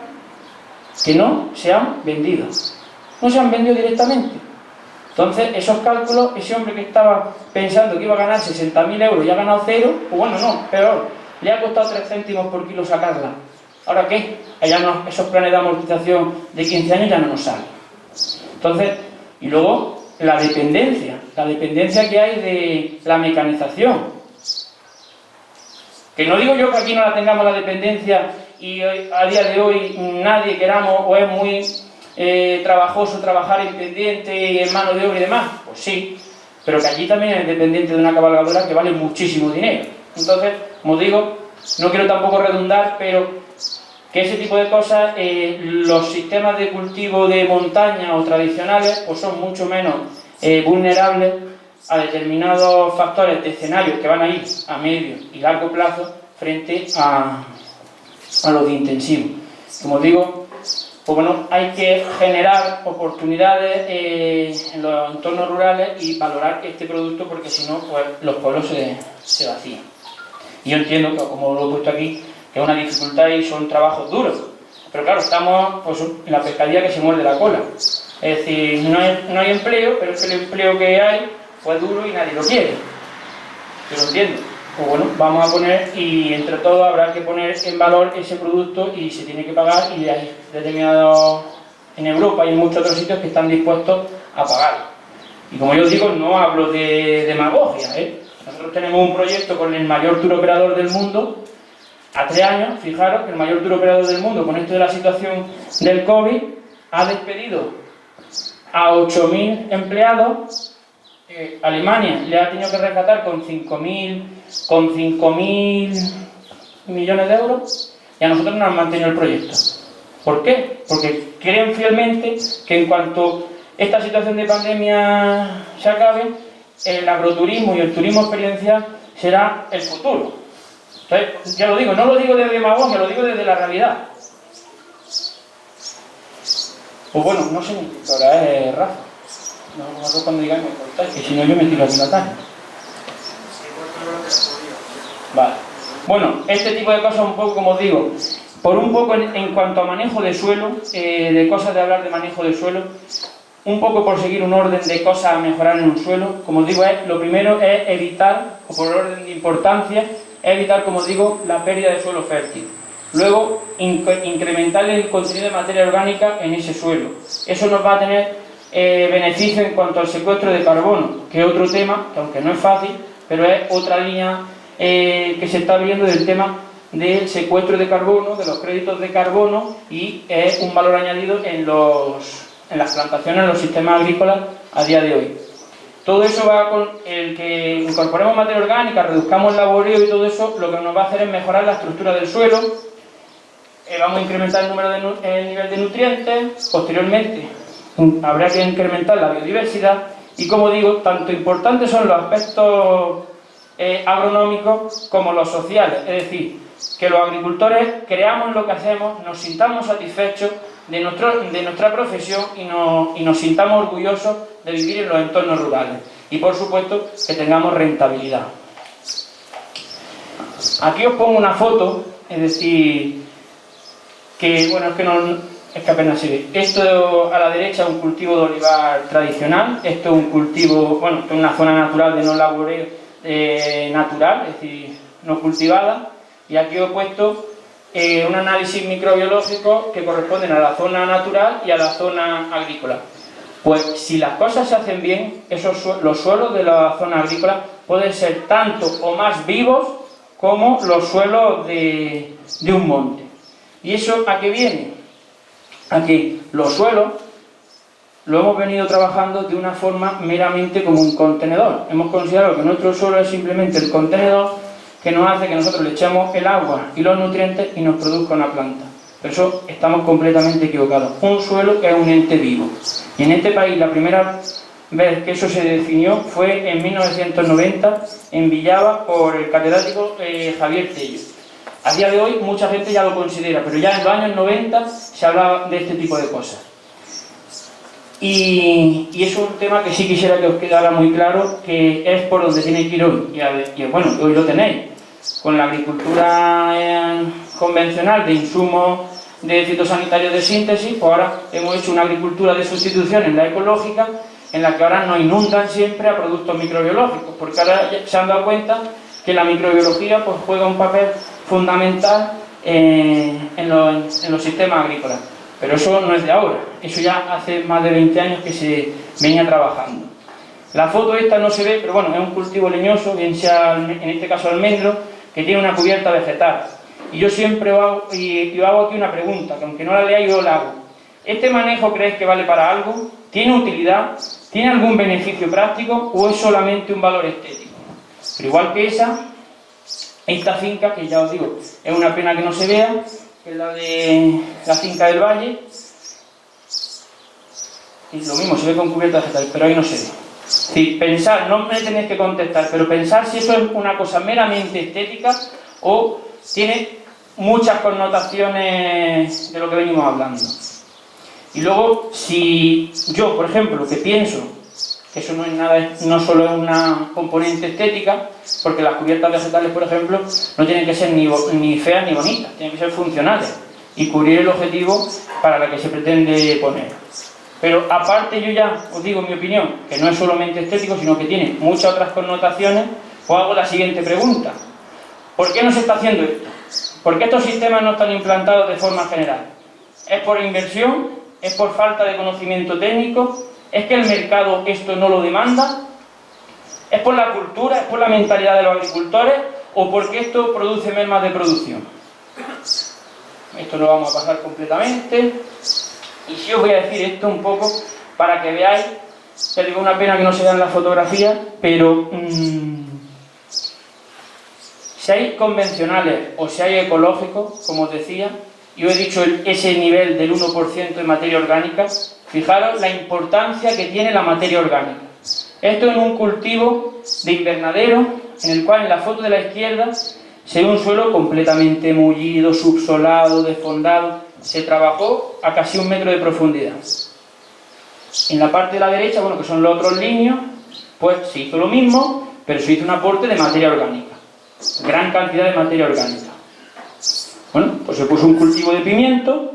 que no se han vendido. No se han vendido directamente. Entonces, esos cálculos, ese hombre que estaba pensando que iba a ganar 60.000 euros y ha ganado 0, pues bueno, no, peor. Le ha costado 3 céntimos por kilo sacarla. ¿Ahora qué? Allá no, esos planes de amortización de 15 años ya no nos salen. Entonces, y luego la dependencia que hay de la mecanización. Que no digo yo que aquí no la tengamos la dependencia y a día de hoy nadie queramos o es muy trabajoso trabajar en pendiente y en mano de obra y demás. Pues sí, pero que allí también es dependiente de una cabalgadora que vale muchísimo dinero. Entonces, como digo, no quiero tampoco redundar, pero que ese tipo de cosas, los sistemas de cultivo de montaña o tradicionales, pues son mucho menos vulnerables a determinados factores de escenarios que van a ir a medio y largo plazo frente a los de intensivo. Como digo, pues bueno, hay que generar oportunidades en los entornos rurales y valorar este producto porque si no, pues los pueblos se vacían. Y yo entiendo, que, como lo he puesto aquí, que es una dificultad y son trabajos duros. Pero claro, estamos pues, en la pescadilla que se muerde la cola. Es decir, no hay empleo, pero es que el empleo que hay pues es duro y nadie lo quiere. Yo lo entiendo. Pues bueno, vamos a poner, y entre todos habrá que poner en valor ese producto y se tiene que pagar, y hay determinados, en Europa y en muchos otros sitios que están dispuestos a pagar. Y como yo digo, no hablo de demagogia, ¿eh? Nosotros tenemos un proyecto con el mayor tour operador del mundo, a 3 años, fijaros que el mayor tour operador del mundo, con esto de la situación del COVID, ha despedido a 8.000 empleados. Alemania le ha tenido que rescatar con 5.000 millones de euros y a nosotros nos han mantenido el proyecto. ¿Por qué? Porque creen fielmente que en cuanto esta situación de pandemia se acabe, el agroturismo y el turismo experiencial será el futuro. Entonces, ya lo digo, no lo digo desde demagogia, lo digo desde la realidad. Pues bueno, no sé ni qué hora es, Rafa. No, cuando digáis me cortáis, que si no yo me tiro aquí la tarde. Vale. Bueno, este tipo de cosas un poco, como os digo, por un poco en cuanto a manejo de suelo, de cosas de hablar de manejo de suelo, un poco por seguir un orden de cosas a mejorar en un suelo, como os digo, lo primero es evitar, o por orden de importancia, es evitar, como os digo, la pérdida de suelo fértil. Luego, incrementar el contenido de materia orgánica en ese suelo. Eso nos va a tener beneficio en cuanto al secuestro de carbono, que es otro tema, que aunque no es fácil, pero es otra línea que se está abriendo del tema del secuestro de carbono, de los créditos de carbono, y es un valor añadido en en las plantaciones, en los sistemas agrícolas a día de hoy. Todo eso va con el que incorporemos materia orgánica, reduzcamos el laboreo y todo eso, lo que nos va a hacer es mejorar la estructura del suelo, vamos a incrementar el nivel de nutrientes, posteriormente habrá que incrementar la biodiversidad y, como digo, tanto importantes son los aspectos agronómicos como los sociales, es decir, que los agricultores creamos lo que hacemos, nos sintamos satisfechos de nuestra profesión y nos sintamos orgullosos de vivir en los entornos rurales y, por supuesto, que tengamos rentabilidad. Aquí os pongo una foto, es decir, que bueno, es que apenas se ve. Esto a la derecha es un cultivo de olivar tradicional, esto es un cultivo, bueno, esto es una zona natural de no laboreo natural, es decir, no cultivada, y aquí os he puesto un análisis microbiológico que corresponden a la zona natural y a la zona agrícola. Pues si las cosas se hacen bien, los suelos de la zona agrícola pueden ser tanto o más vivos como los suelos de un monte. ¿Y eso a qué viene? A que los suelos lo hemos venido trabajando de una forma meramente como un contenedor. Hemos considerado que nuestro suelo es simplemente el contenedor que nos hace que nosotros le echemos el agua y los nutrientes y nos produzca una planta. Pero eso estamos completamente equivocados. Un suelo es un ente vivo. Y en este país la primera vez que eso se definió fue en 1990 en Villava por el catedrático Javier Tello. A día de hoy mucha gente ya lo considera, pero ya en los años 90 se hablaba de este tipo de cosas. Y es un tema que sí quisiera que os quedara muy claro, que es por donde tiene que ir hoy. Y bueno, hoy lo tenéis. Con la agricultura convencional de insumos de fitosanitarios de síntesis, pues ahora hemos hecho una agricultura de sustitución en la ecológica, en la que ahora nos inundan siempre a productos microbiológicos, porque ahora se han dado cuenta que la microbiología pues juega un papel fundamental en los sistemas agrícolas. Pero eso no es de ahora, eso ya hace más de 20 años que se venía trabajando. La foto esta no se ve, pero bueno, es un cultivo leñoso, bien sea en este caso almendro, que tiene una cubierta vegetal. Y yo siempre hago aquí una pregunta, que aunque no la leáis yo la hago. ¿Este manejo creéis que vale para algo? ¿Tiene utilidad? ¿Tiene algún beneficio práctico o es solamente un valor estético? Pero igual que esta finca, que ya os digo, es una pena que no se vea, que es la de la finca del Valle, y lo mismo, se ve con cubierta vegetal, pero ahí no se ve. Sí, pensar, no me tenéis que contestar, pero pensar si eso es una cosa meramente estética o tiene muchas connotaciones de lo que venimos hablando. Y luego, si yo, por ejemplo, que pienso que eso no es nada, no solo es una componente estética, porque las cubiertas vegetales, por ejemplo, no tienen que ser ni feas ni bonitas, tienen que ser funcionales y cubrir el objetivo para el que se pretende poner. Pero aparte, yo ya os digo mi opinión, que no es solamente estético, sino que tiene muchas otras connotaciones, os hago la siguiente pregunta. ¿Por qué no se está haciendo esto? ¿Por qué estos sistemas no están implantados de forma general? ¿Es por inversión? ¿Es por falta de conocimiento técnico? ¿Es que el mercado esto no lo demanda? ¿Es por la cultura? ¿Es por la mentalidad de los agricultores? ¿O porque esto produce mermas de producción? Esto lo vamos a pasar completamente. Y sí os voy a decir esto un poco para que veáis, ya digo, una pena que no se vean las fotografías, pero si hay convencionales o si hay ecológicos, como os decía, yo he dicho ese nivel del 1% de materia orgánica, fijaros la importancia que tiene la materia orgánica. Esto en un cultivo de invernadero, en el cual en la foto de la izquierda se ve un suelo completamente mullido, subsolado, desfondado. Se trabajó a casi 1 metro de profundidad. En la parte de la derecha, bueno, que son los otros líneas, pues se hizo lo mismo, pero se hizo un aporte de materia orgánica. Gran cantidad de materia orgánica. Bueno, pues se puso un cultivo de pimiento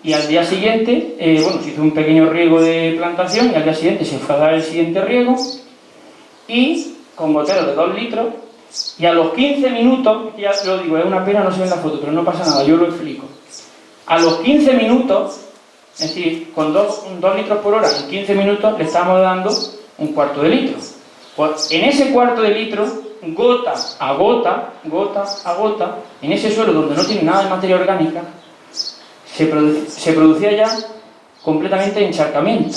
y al día siguiente, bueno, se hizo un pequeño riego de plantación y al día siguiente se fue a dar el siguiente riego y con goteros de 2 litros y a los 15 minutos, ya lo digo, es una pena, no se ve en la foto, pero no pasa nada, yo lo explico. A los 15 minutos, es decir, con 2 litros por hora, en 15 minutos le estamos dando 1/4 de litro. Pues en ese 1/4 de litro, gota a gota, en ese suelo donde no tiene nada de materia orgánica, se producía ya completamente encharcamiento,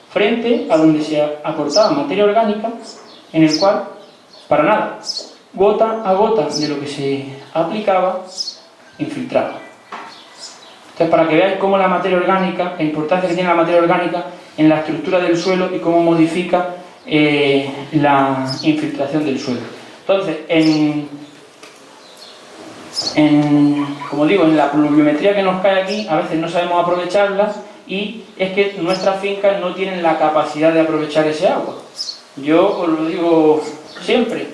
frente a donde se aportaba materia orgánica, en el cual, para nada, gota a gota de lo que se aplicaba, infiltraba. Entonces, para que veáis cómo la materia orgánica, la importancia que tiene la materia orgánica en la estructura del suelo y cómo modifica la infiltración del suelo. Entonces, como digo, en la pluviometría que nos cae aquí, a veces no sabemos aprovecharla, y es que nuestras fincas no tienen la capacidad de aprovechar ese agua. Yo os lo digo siempre,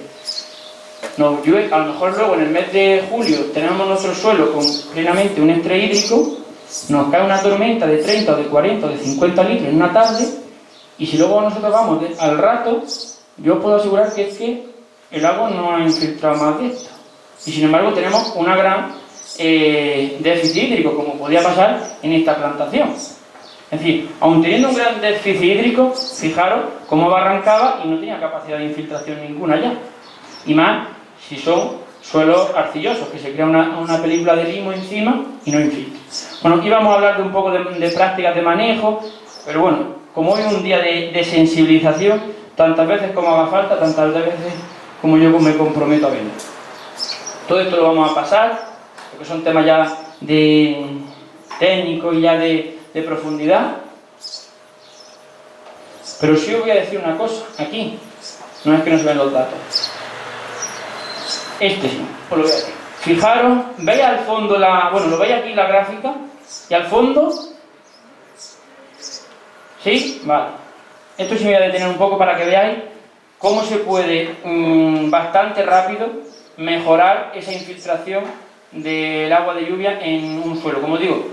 nos llueve, a lo mejor luego en el mes de julio tenemos nuestro suelo con plenamente un estrés hídrico, nos cae una tormenta de 30 o de 40 o de 50 litros en una tarde, y si luego nosotros vamos al rato, yo os puedo asegurar que es que el agua no ha infiltrado más de esto. Y sin embargo tenemos una gran déficit hídrico, como podía pasar en esta plantación. Es decir, aun teniendo un gran déficit hídrico, fijaros cómo arrancaba y no tenía capacidad de infiltración ninguna ya. Y más si son suelos arcillosos, que se crea una película de limo encima y no infiltra. Bueno, aquí vamos a hablar de un poco de prácticas de manejo, pero bueno, como hoy es un día de sensibilización, tantas veces como haga falta, tantas veces como yo me comprometo a verlo. Todo esto lo vamos a pasar, porque son temas ya de técnicos y ya de profundidad. Pero sí os voy a decir una cosa, aquí, no es que no se ven los datos. Este sí, os lo voy a decir. Fijaros, veis al fondo bueno, lo veis aquí la gráfica, y al fondo, ¿sí? Vale. Esto sí me voy a detener un poco para que veáis cómo se puede bastante rápido mejorar esa infiltración del agua de lluvia en un suelo. Como digo,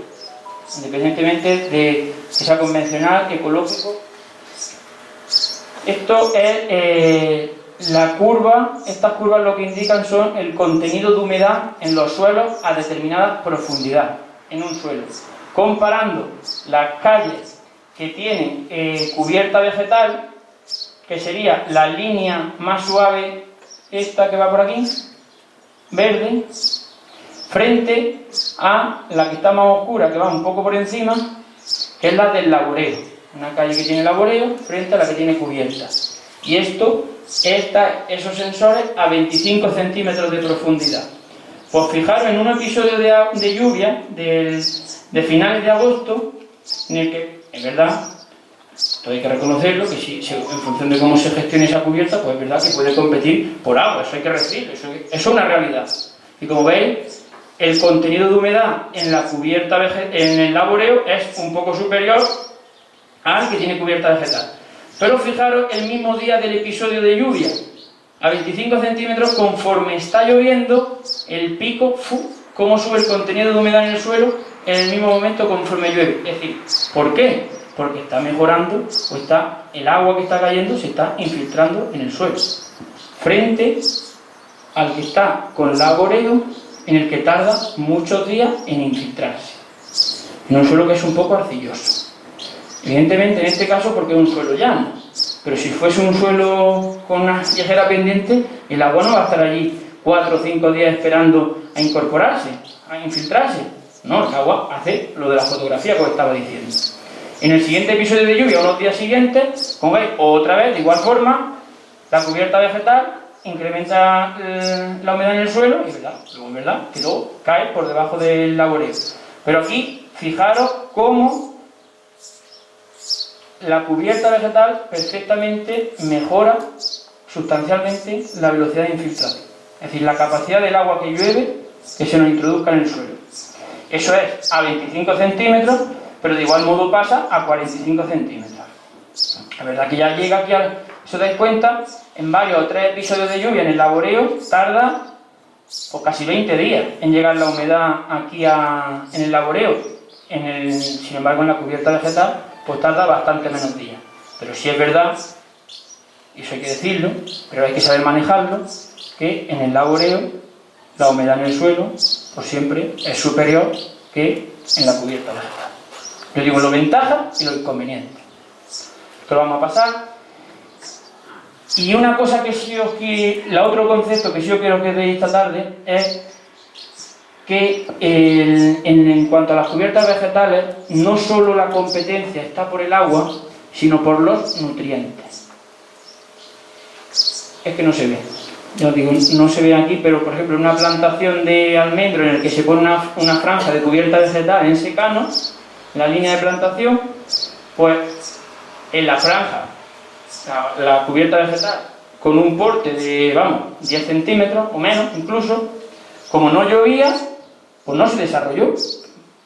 independientemente de que sea convencional, ecológico. Esto es la curva. Estas curvas lo que indican son el contenido de humedad en los suelos a determinada profundidad en un suelo, comparando las calles que tienen cubierta vegetal, que sería la línea más suave, esta que va por aquí, verde, frente a la que está más oscura, que va un poco por encima, que es la del laboreo. Una calle que tiene laboreo frente a la que tiene cubierta. Y esos sensores a 25 centímetros de profundidad. Pues fijaros en un episodio de lluvia de finales de agosto, en el que, en verdad, esto hay que reconocerlo, que en función de cómo se gestione esa cubierta, pues es verdad que puede competir por agua, eso hay que decirlo, eso es una realidad. Y como veis, el contenido de humedad en la cubierta en el laboreo es un poco superior al que tiene cubierta vegetal. Pero fijaros el mismo día del episodio de lluvia, a 25 centímetros, conforme está lloviendo, el pico, cómo sube el contenido de humedad en el suelo en el mismo momento conforme llueve. Es decir, ¿por qué? Porque está mejorando, el agua que está cayendo se está infiltrando en el suelo, frente al que está con laboreo, en el que tarda muchos días en infiltrarse, en un suelo que es un poco arcilloso. Evidentemente en este caso porque es un suelo llano, pero si fuese un suelo con una ligera pendiente, el agua no va a estar allí 4 o 5 días esperando a incorporarse, a infiltrarse. No, el agua hace lo de la fotografía que os estaba diciendo. En el siguiente episodio de lluvia, unos días siguientes, como veis, otra vez, de igual forma, la cubierta vegetal incrementa la humedad en el suelo, y luego que luego cae por debajo del laboreo. Pero aquí, fijaros cómo la cubierta vegetal perfectamente mejora sustancialmente la velocidad de infiltración. Es decir, la capacidad del agua que llueve que se nos introduzca en el suelo. Eso es a 25 centímetros, pero de igual modo pasa a 45 centímetros. La verdad que ya llega aquí, si os dais cuenta, en varios o 3 episodios de lluvia en el laboreo tarda casi 20 días en llegar la humedad aquí en el laboreo. Sin embargo, en la cubierta vegetal pues tarda bastante menos días. Pero sí es verdad, y eso hay que decirlo, pero hay que saber manejarlo, que en el laboreo la humedad en el suelo pues siempre es superior que en la cubierta vegetal. Yo digo lo ventaja y lo inconveniente. Esto lo vamos a pasar. Y una cosa que otro concepto que sí yo quiero que veáis esta tarde es que en cuanto a las cubiertas vegetales, no solo la competencia está por el agua, sino por los nutrientes. Es que no se ve. Ya os digo, no se ve aquí, pero por ejemplo, en una plantación de almendro en el que se pone una franja de cubierta vegetal en secano, en la línea de plantación, pues en la franja, la cubierta vegetal, con un porte de, 10 centímetros o menos incluso, como no llovía, pues no se desarrolló,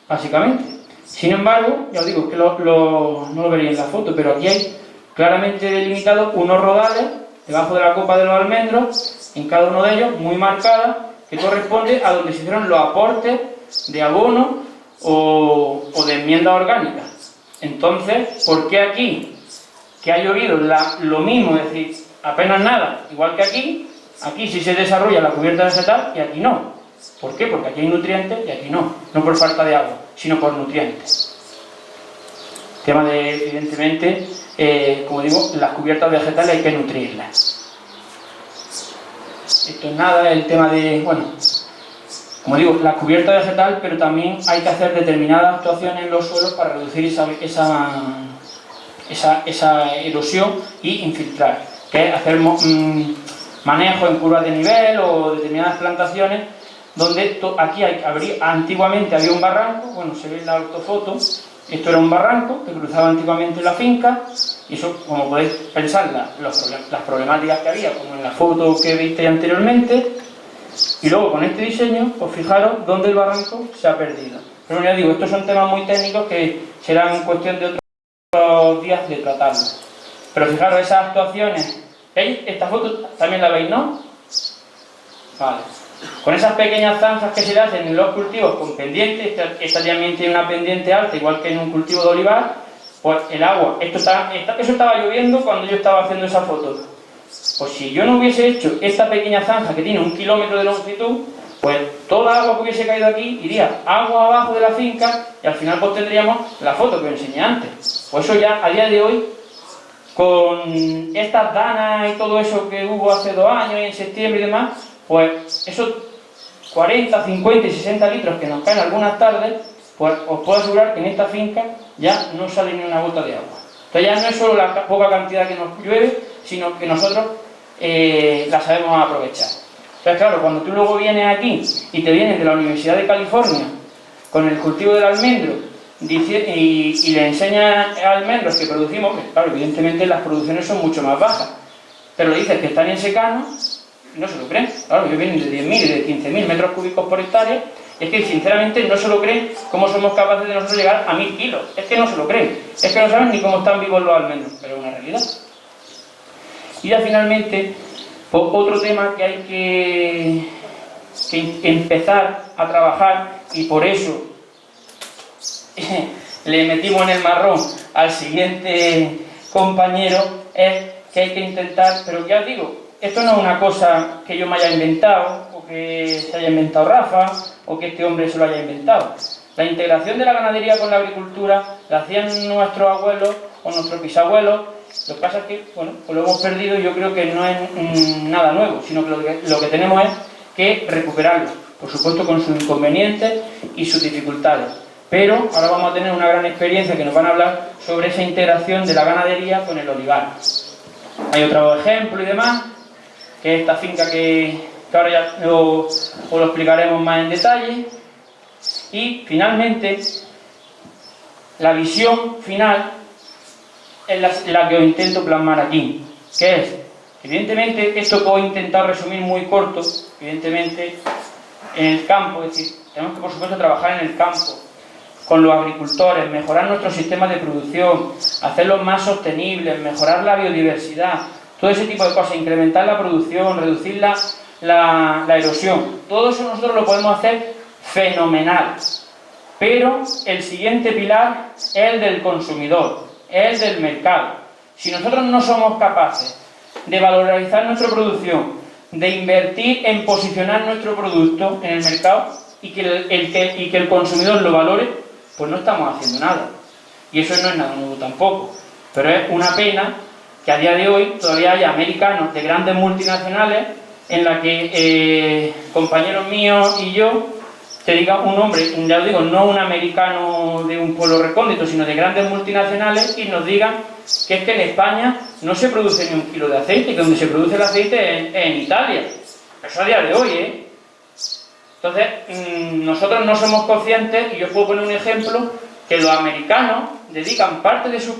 básicamente. Sin embargo, ya os digo, es que no lo veréis en la foto, pero aquí hay claramente delimitados unos rodales debajo de la copa de los almendros, en cada uno de ellos, muy marcada, que corresponde a donde se hicieron los aportes de abono o de enmienda orgánica. Entonces, ¿por qué aquí, que ha llovido lo mismo, es decir, apenas nada, igual que aquí sí se desarrolla la cubierta vegetal y aquí no? ¿Por qué? Porque aquí hay nutrientes y aquí no. No por falta de agua, sino por nutrientes. Tema de, evidentemente, como digo, las cubiertas vegetales hay que nutrirlas. Esto es nada, el tema de, como digo, la cubierta vegetal, pero también hay que hacer determinadas actuaciones en los suelos para reducir esa erosión y infiltrar, que es hacer manejo en curvas de nivel o determinadas plantaciones donde antiguamente había un barranco, se ve en la ortofoto, esto era un barranco que cruzaba antiguamente la finca, y eso, como podéis pensar, las problemáticas que había, como en la foto que visteis anteriormente, y luego con este diseño, pues fijaros dónde el barranco se ha perdido. Pero ya digo, estos son temas muy técnicos que serán cuestión de otros días de tratarlos. Pero fijaros esas actuaciones, ¿veis? Esta foto también la veis, ¿no? Vale. Con esas pequeñas zanjas que se le hacen en los cultivos con pendiente, esta también tiene una pendiente alta, igual que en un cultivo de olivar, pues el agua, eso estaba lloviendo cuando yo estaba haciendo esa foto. Pues si yo no hubiese hecho esta pequeña zanja que tiene 1 kilómetro de longitud, pues toda la agua que hubiese caído aquí iría agua abajo de la finca y al final pues tendríamos la foto que os enseñé antes. Pues eso ya a día de hoy, con estas danas y todo eso que hubo hace 2 años, en septiembre y demás, pues esos 40, 50 y 60 litros que nos caen algunas tardes, pues os puedo asegurar que en esta finca ya no sale ni una gota de agua. Entonces ya no es solo la poca cantidad que nos llueve, sino que nosotros la sabemos aprovechar. Entonces claro, cuando tú luego vienes aquí y te vienes de la Universidad de California con el cultivo del almendro y le enseñas almendros que producimos, que claro, evidentemente las producciones son mucho más bajas, pero le dices que están en secano, no se lo creen. Claro, yo vienen de 10.000 y de 15.000 metros cúbicos por hectárea, y es que sinceramente no se lo creen cómo somos capaces de nosotros llegar a 1.000 kilos. Es que no se lo creen, es que no saben ni cómo están vivos los almendros, pero es una realidad. Y ya finalmente, pues, otro tema que hay que empezar a trabajar, y por eso le metimos en el marrón al siguiente compañero, es que hay que intentar, pero ya os digo, esto no es una cosa que yo me haya inventado, o que se haya inventado Rafa, o que este hombre se lo haya inventado. La integración de la ganadería con la agricultura la hacían nuestros abuelos o nuestros bisabuelos. Lo que pasa es que, pues lo hemos perdido, y yo creo que no es nada nuevo, sino que lo que tenemos es que recuperarlo, por supuesto con sus inconvenientes y sus dificultades. Pero ahora vamos a tener una gran experiencia que nos van a hablar sobre esa integración de la ganadería con el olivar. Hay otro ejemplo y demás, que es esta finca que ahora ya os lo explicaremos más en detalle. Y finalmente, la visión final es la que os intento plasmar aquí, que es, evidentemente, esto que os he intentado resumir muy corto, evidentemente, en el campo, es decir, tenemos que por supuesto trabajar en el campo, con los agricultores, mejorar nuestros sistemas de producción, hacerlos más sostenibles, mejorar la biodiversidad, todo ese tipo de cosas, incrementar la producción, reducir la erosión. Todo eso nosotros lo podemos hacer fenomenal. Pero el siguiente pilar es el del consumidor, es el del mercado. Si nosotros no somos capaces de valorizar nuestra producción, de invertir en posicionar nuestro producto en el mercado y que el consumidor lo valore, pues no estamos haciendo nada. Y eso no es nada nuevo tampoco. Pero es una pena que a día de hoy todavía haya americanos de grandes multinacionales en la que compañeros míos y yo te diga un hombre, ya os digo, no un americano de un pueblo recóndito, sino de grandes multinacionales, y nos digan que es que en España no se produce ni un kilo de aceite, que donde se produce el aceite es en Italia. Eso a día de hoy, ¿eh? Entonces, nosotros no somos conscientes, y yo os puedo poner un ejemplo, que los americanos dedican parte de sus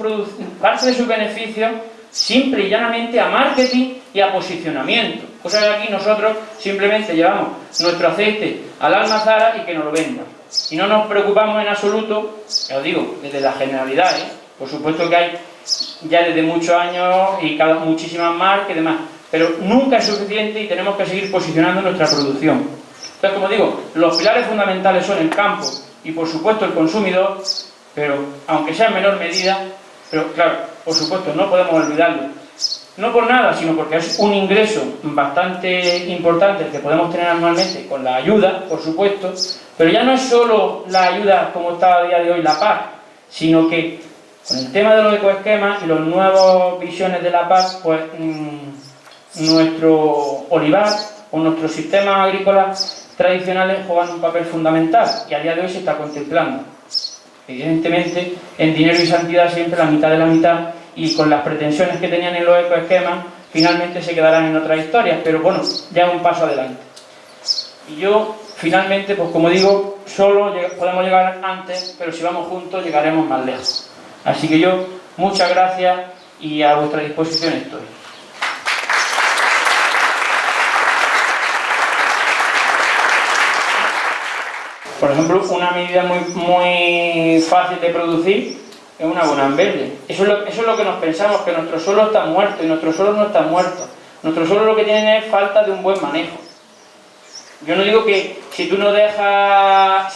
beneficios simple y llanamente a marketing y a posicionamiento. Cosa que aquí nosotros simplemente llevamos nuestro aceite al almazara y que nos lo vendan. Y no nos preocupamos en absoluto, ya os digo, desde la generalidad, ¿eh? Por supuesto que hay ya desde muchos años y muchísimas marcas y demás, pero nunca es suficiente y tenemos que seguir posicionando nuestra producción. Entonces, como digo, los pilares fundamentales son el campo y por supuesto el consumidor, pero aunque sea en menor medida, pero claro, por supuesto no podemos olvidarlo. No por nada, sino porque es un ingreso bastante importante el que podemos tener anualmente con la ayuda, por supuesto, pero ya no es solo la ayuda como está a día de hoy la PAC, sino que con el tema de los ecoesquemas y las nuevas visiones de la PAC, pues nuestro olivar o nuestros sistemas agrícolas tradicionales juegan un papel fundamental y a día de hoy se está contemplando. Evidentemente, en dinero y santidad siempre la mitad de la mitad, y con las pretensiones que tenían en los ecoesquemas, finalmente se quedarán en otras historias, pero bueno, ya es un paso adelante. Y yo, finalmente, pues como digo, solo podemos llegar antes, pero si vamos juntos llegaremos más lejos. Así que yo, muchas gracias y a vuestra disposición estoy. Por ejemplo, una medida muy fácil de producir es una abona en verde. Eso es lo que nos pensamos, que nuestro suelo está muerto, y nuestro suelo no está muerto. Nuestro suelo lo que tiene es falta de un buen manejo. Yo no digo que si tú no dejas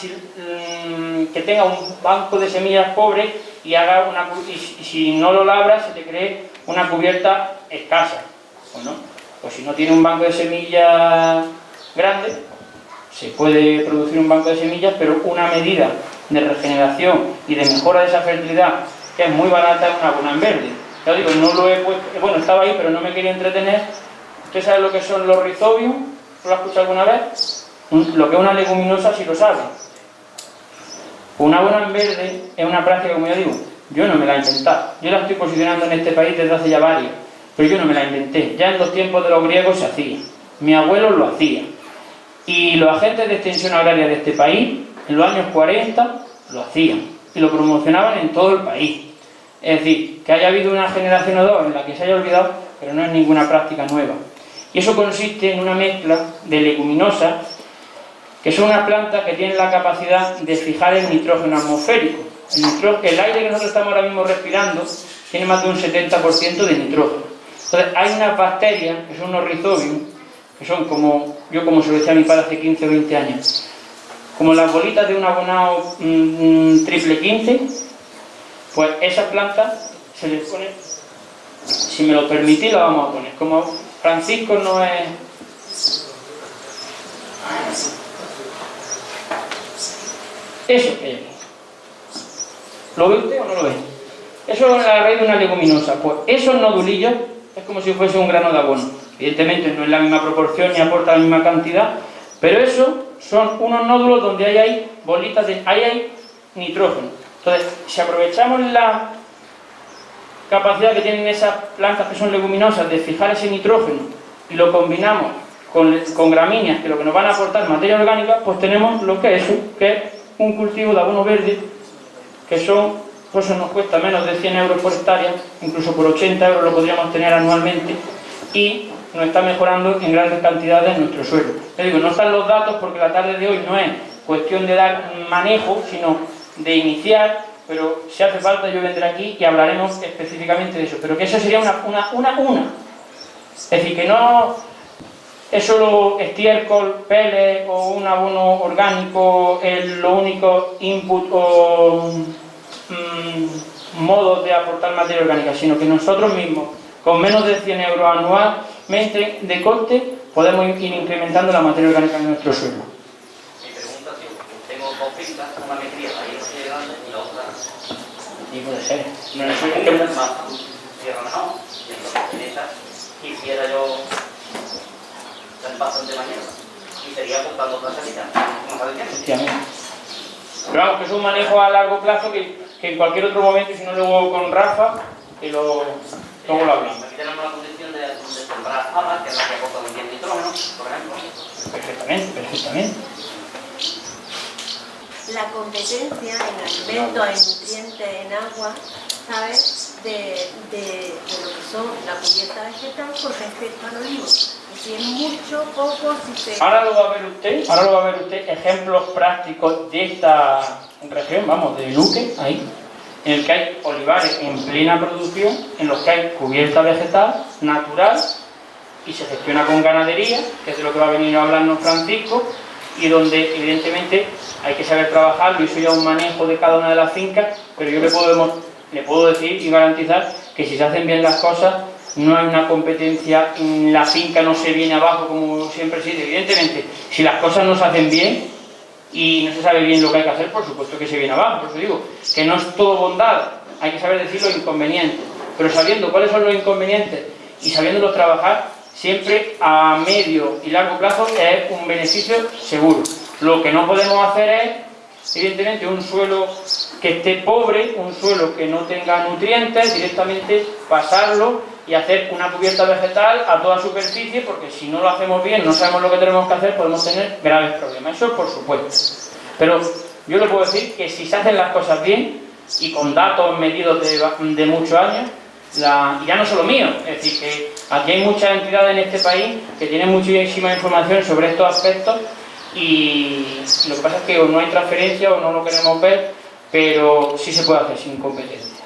que tenga un banco de semillas pobre y haga y si no lo labras se te cree una cubierta escasa, ¿o no? Pues si no tiene un banco de semillas grande, se puede producir un banco de semillas, pero una medida de regeneración y de mejora de esa fertilidad, que es muy barata, es una abona en verde. Ya digo, no lo he puesto, bueno, estaba ahí, pero no me quería entretener. ¿Usted sabe lo que son los rhizobium? ¿Lo ha escuchado alguna vez? Lo que es una leguminosa, si lo sabe. Una abona en verde es una práctica, como ya digo, yo no me la he inventado. Yo la estoy posicionando en este país desde hace ya varios, pero yo no me la inventé. Ya en los tiempos de los griegos se hacía. Mi abuelo lo hacía. Y los agentes de extensión agraria de este país, en los años 40, lo hacían. Y lo promocionaban en todo el país. Es decir, que haya habido una generación o dos en la que se haya olvidado, pero no es ninguna práctica nueva. Y eso consiste en una mezcla de leguminosas, que son unas plantas que tienen la capacidad de fijar el nitrógeno atmosférico. El aire que nosotros estamos ahora mismo respirando tiene más de un 70% de nitrógeno. Entonces, hay unas bacterias, que son unos rhizobium, que son como se lo decía a mi padre hace 15 o 20 años, como las bolitas de un abonado triple 15, pues esas plantas se les pone, si me lo permitís, las vamos a poner. Como Francisco no es... Eso que hay aquí. ¿Lo ve usted o no lo ve? Eso es la raíz de una leguminosa. Pues esos nodulillos es como si fuese un grano de abono. Evidentemente no es la misma proporción ni aporta la misma cantidad, pero eso son unos nódulos donde hay bolitas hay nitrógeno. Entonces, si aprovechamos la capacidad que tienen esas plantas que son leguminosas de fijar ese nitrógeno y lo combinamos con gramíneas, que lo que nos van a aportar materia orgánica, pues tenemos lo que es eso, que es un cultivo de abono verde, que son, pues eso nos cuesta menos de 100 euros por hectárea, incluso por 80 euros lo podríamos tener anualmente, y nos está mejorando en grandes cantidades nuestro suelo. Les digo, no están los datos porque la tarde de hoy no es cuestión de dar manejo, sino de iniciar, pero si hace falta yo vendré aquí y hablaremos específicamente de eso, pero que eso sería una. Es decir, que no es solo estiércol, pellets o un abono orgánico lo único input o modos de aportar materia orgánica, sino que nosotros mismos, con menos de 100 euros anualmente de coste, podemos ir incrementando la materia orgánica en nuestro suelo. Mi pregunta es si tengo dos pistas, una me cría ahí llegando y la otra... Y puede ser. No es más tierra mejor, y entonces en esta quisiera yo dar bastante mañana. y sería aportando otra salida, como está diciendo. Efectivamente. Pero vamos, que es un manejo a largo plazo que en cualquier otro momento, y si no luego con Rafa, que luego lo hablamos. Aquí tenemos la condición de sembrar habas, que es la que aporta un 10 nitrógeno, por ejemplo. Perfectamente, perfectamente. La competencia en alimentos, en nutrientes, en agua, ¿sabes? De lo que son la cubierta vegetal con respecto al olivo. Y si es mucho, poco, si se... Ahora lo va a ver usted ejemplos prácticos de esta región, vamos, de Luque, ahí, en el que hay olivares en plena producción, en los que hay cubierta vegetal natural y se gestiona con ganadería, que es de lo que va a venir a hablarnos Francisco, y donde evidentemente hay que saber trabajarlo, y eso ya es un manejo de cada una de las fincas, pero yo le puedo decir y garantizar que si se hacen bien las cosas, no hay una competencia, la finca no se viene abajo como siempre se dice. Evidentemente, si las cosas no se hacen bien y no se sabe bien lo que hay que hacer, por supuesto que se viene abajo. Por eso digo que no es todo bondad, hay que saber decir los inconvenientes, pero sabiendo cuáles son los inconvenientes y sabiéndolos trabajar, siempre a medio y largo plazo es un beneficio seguro. Lo que no podemos hacer es, evidentemente, un suelo que esté pobre, un suelo que no tenga nutrientes, directamente pasarlo y hacer una cubierta vegetal a toda superficie, porque si no lo hacemos bien, no sabemos lo que tenemos que hacer, podemos tener graves problemas. Eso por supuesto. Pero yo le puedo decir que si se hacen las cosas bien y con datos medidos de muchos años, y ya no solo mío, es decir, que aquí hay muchas entidades en este país que tienen muchísima información sobre estos aspectos, y lo que pasa es que o no hay transferencia o no lo queremos ver, pero sí se puede hacer sin competencia.